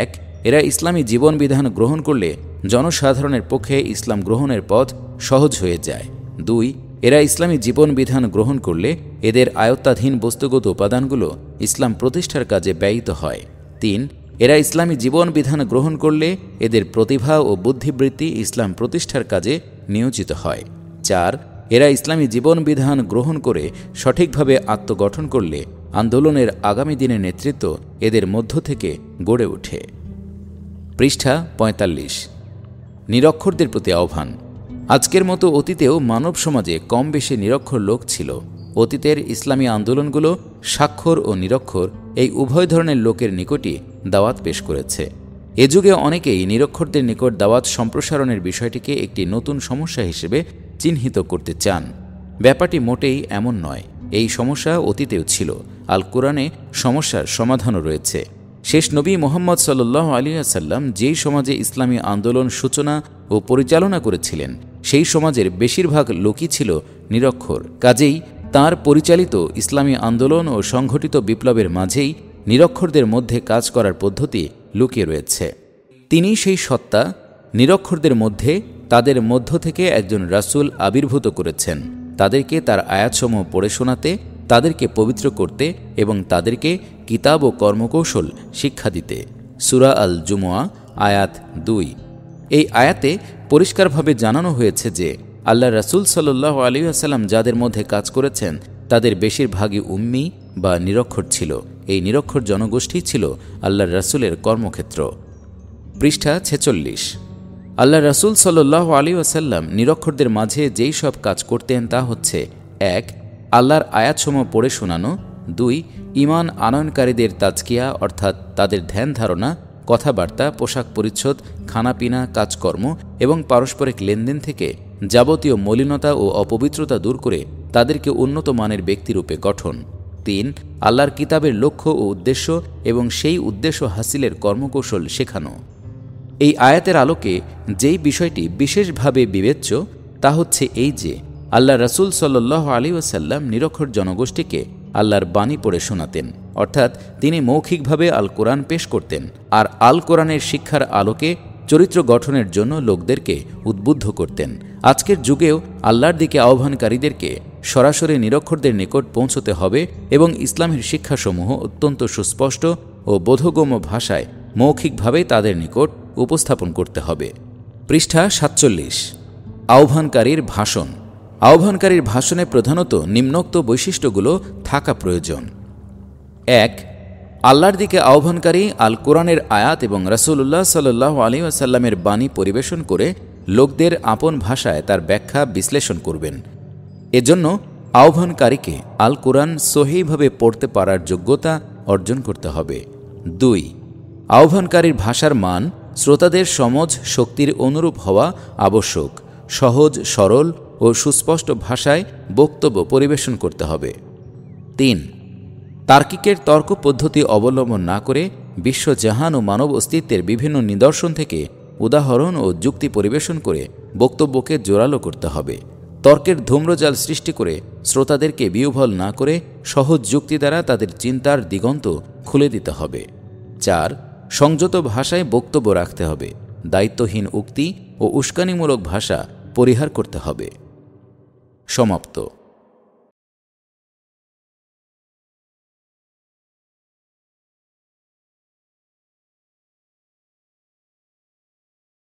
১. এরা ইসলামী জীবনবিধান গ্রহণ করলে জনসাধারণের পক্ষে ইসলাম গ্রহণের পথ সহজ হয়ে যায়। ২. এরা ইসলামী জীবনবিধান গ্রহণ করলে এদের আয়ত্তাধীন বস্তুগত উপাদানগুলো ইসলাম প্রতিষ্ঠার কাজে ব্যয়িত হয়। ৩. এরা ইসলামী জীবনবিধান গ্রহণ করলে এদের প্রতিভা ও বুদ্ধিবৃত্তি ইসলাম প্রতিষ্ঠার কাজে নিয়োজিত হয়। ৪. এরা ইসলামী জীবনবিধান গ্রহণ করে সঠিকভাবে আত্মগঠন করলে আন্দোলনের আগামী দিনের নেতৃত্ব এদের মধ্য থেকে গড়ে ওঠে। পৃষ্ঠা ৪৫। নিরক্ষরদের প্রতি আহ্বান। আজকের মতো অতীতেও মানব সমাজে কম বেশি নিরক্ষর লোক ছিল। অতীতের ইসলামী আন্দোলনগুলো স্বাক্ষর ও নিরক্ষর এই উভয় ধরনের লোকের নিকটই দাওয়াত পেশ করেছে। এ যুগে অনেকেই নিরক্ষরদের নিকট দাওয়াত সম্প্রসারণের বিষয়টিকে একটি নতুন সমস্যা হিসেবে চিহ্নিত করতে চান। ব্যাপারটি মোটেই এমন নয়। এই সমস্যা অতীতেও ছিল। আল কোরআনে সমস্যার সমাধানও রয়েছে। শেষ নবী মুহাম্মদ সাল্লাল্লাহু আলাইহি ওয়াসাল্লাম যেই সমাজে ইসলামী আন্দোলন সূচনা ও পরিচালনা করেছিলেন, সেই সমাজের বেশিরভাগ লোকই ছিল নিরক্ষর। কাজেই তাঁর পরিচালিত ইসলামী আন্দোলন ও সংঘটিত বিপ্লবের মাঝেই নিরক্ষরদের মধ্যে কাজ করার পদ্ধতি লুকিয়ে রয়েছে। তিনি সেই সত্তা, নিরক্ষরদের মধ্যে তাদের মধ্য থেকে একজন রাসূল আবির্ভূত করেছেন, তাদেরকে তার আয়াতসমূহ পড়ে শোনাতে, তাদেরকে পবিত্র করতে এবং তাদেরকে কিতাব ও কর্মকৌশল শিক্ষা দিতে। সূরা আল জুমুয়া আয়াত ২। এই আয়াতে পরিষ্কারভাবে জানানো হয়েছে যে আল্লাহ রাসূল সাল্লাল্লাহু আলাইহি ওয়াসাল্লাম যাদের মধ্যে কাজ করেছেন তাদের বেশিরভাগই উম্মি বা নিরক্ষর ছিল। এই নিরক্ষর জনগোষ্ঠী ছিল আল্লাহর রাসূলের কর্মক্ষেত্র। পৃষ্ঠা ৪৬। আল্লাহ রাসূল সাল্লাল্লাহু আলাইহি ওয়াসাল্লাম নিরক্ষরদের মাঝে যেই সব কাজ করতেন তা হচ্ছে: ১. আল্লাহর আয়াতসমূহ পড়ে শোনানো। ২. ঈমান আনয়নকারীদের তাজকিয়া অর্থাৎ তাদের ধ্যান ধারণা, কথাবার্তা, পোশাক পরিচ্ছদ, খানাপিনা, কাজকর্ম এবং পারস্পরিক লেনদেন থেকে যাবতীয় মলিনতা ও অপবিত্রতা দূর করে তাদেরকে উন্নত মানের ব্যক্তিরূপে গঠন। ৩. আল্লাহর কিতাবের লক্ষ্য ও উদ্দেশ্য এবং সেই উদ্দেশ্য হাসিলের কর্মকৌশল শেখানো। এই আয়াতের আলোকে যেই বিষয়টি বিশেষভাবে বিবেচ্য তা হচ্ছে এই যে আল্লাহ রাসূল সাল্লাল্লাহু আলাইহি ওয়াসাল্লাম নিরক্ষর জনগোষ্ঠীকে আল্লাহর বাণী পড়ে শোনাতেন, অর্থাৎ তিনি মৌখিকভাবে আল কোরআন পেশ করতেন আর আল কোরআনের শিক্ষার আলোকে চরিত্র গঠনের জন্য লোকদেরকে উদ্বুদ্ধ করতেন। আজকের যুগেও আল্লাহর দিকে আহ্বানকারীদেরকে সরাসরি নিরক্ষরদের নিকট পৌঁছতে হবে এবং ইসলামের শিক্ষাসমূহ অত্যন্ত সুস্পষ্ট ও বোধগম্য ভাষায় মৌখিকভাবেই তাদের নিকট উপস্থাপন করতে হবে। পৃষ্ঠা ৪৭। আহ্বানকারীর ভাষণ। আহ্বানকারীর ভাষণে প্রধানত নিম্নোক্ত বৈশিষ্ট্যগুলো থাকা প্রয়োজন। ১. আল্লাহর দিকে আহ্বানকারী আল কোরআনের আয়াত এবং রাসূলুল্লাহ সাল্লাল্লাহু আলাইহি ওয়াসাল্লামের বাণী পরিবেশন করে লোকদের আপন ভাষায় তার ব্যাখ্যা বিশ্লেষণ করবেন। এজন্য আহ্বানকারীকে আল কোরআন সহিভাবে পড়তে পারার যোগ্যতা অর্জন করতে হবে। ২. আহ্বানকারীর ভাষার মান শ্রোতাদের সমঝ শক্তির অনুরূপ হওয়া আবশ্যক। সহজ, সরল ও সুস্পষ্ট ভাষায় বক্তব্য পরিবেশন করতে হবে। ৩. তার্কিকের তর্ক পদ্ধতি অবলম্বন না করে বিশ্বজাহান ও মানব অস্তিত্বের বিভিন্ন নিদর্শন থেকে উদাহরণ ও যুক্তি পরিবেশন করে বক্তব্যকে জোরালো করতে হবে। তর্কের ধূম্রজাল সৃষ্টি করে শ্রোতাদেরকে বিহ্বল না করে সহজ যুক্তি দ্বারা তাদের চিন্তার দিগন্ত খুলে দিতে হবে। ৪. সংযত ভাষায় বক্তব্য রাখতে হবে। দায়িত্বহীন উক্তি ও উস্কানিমূলক ভাষা পরিহার করতে হবে। সমাপ্ত।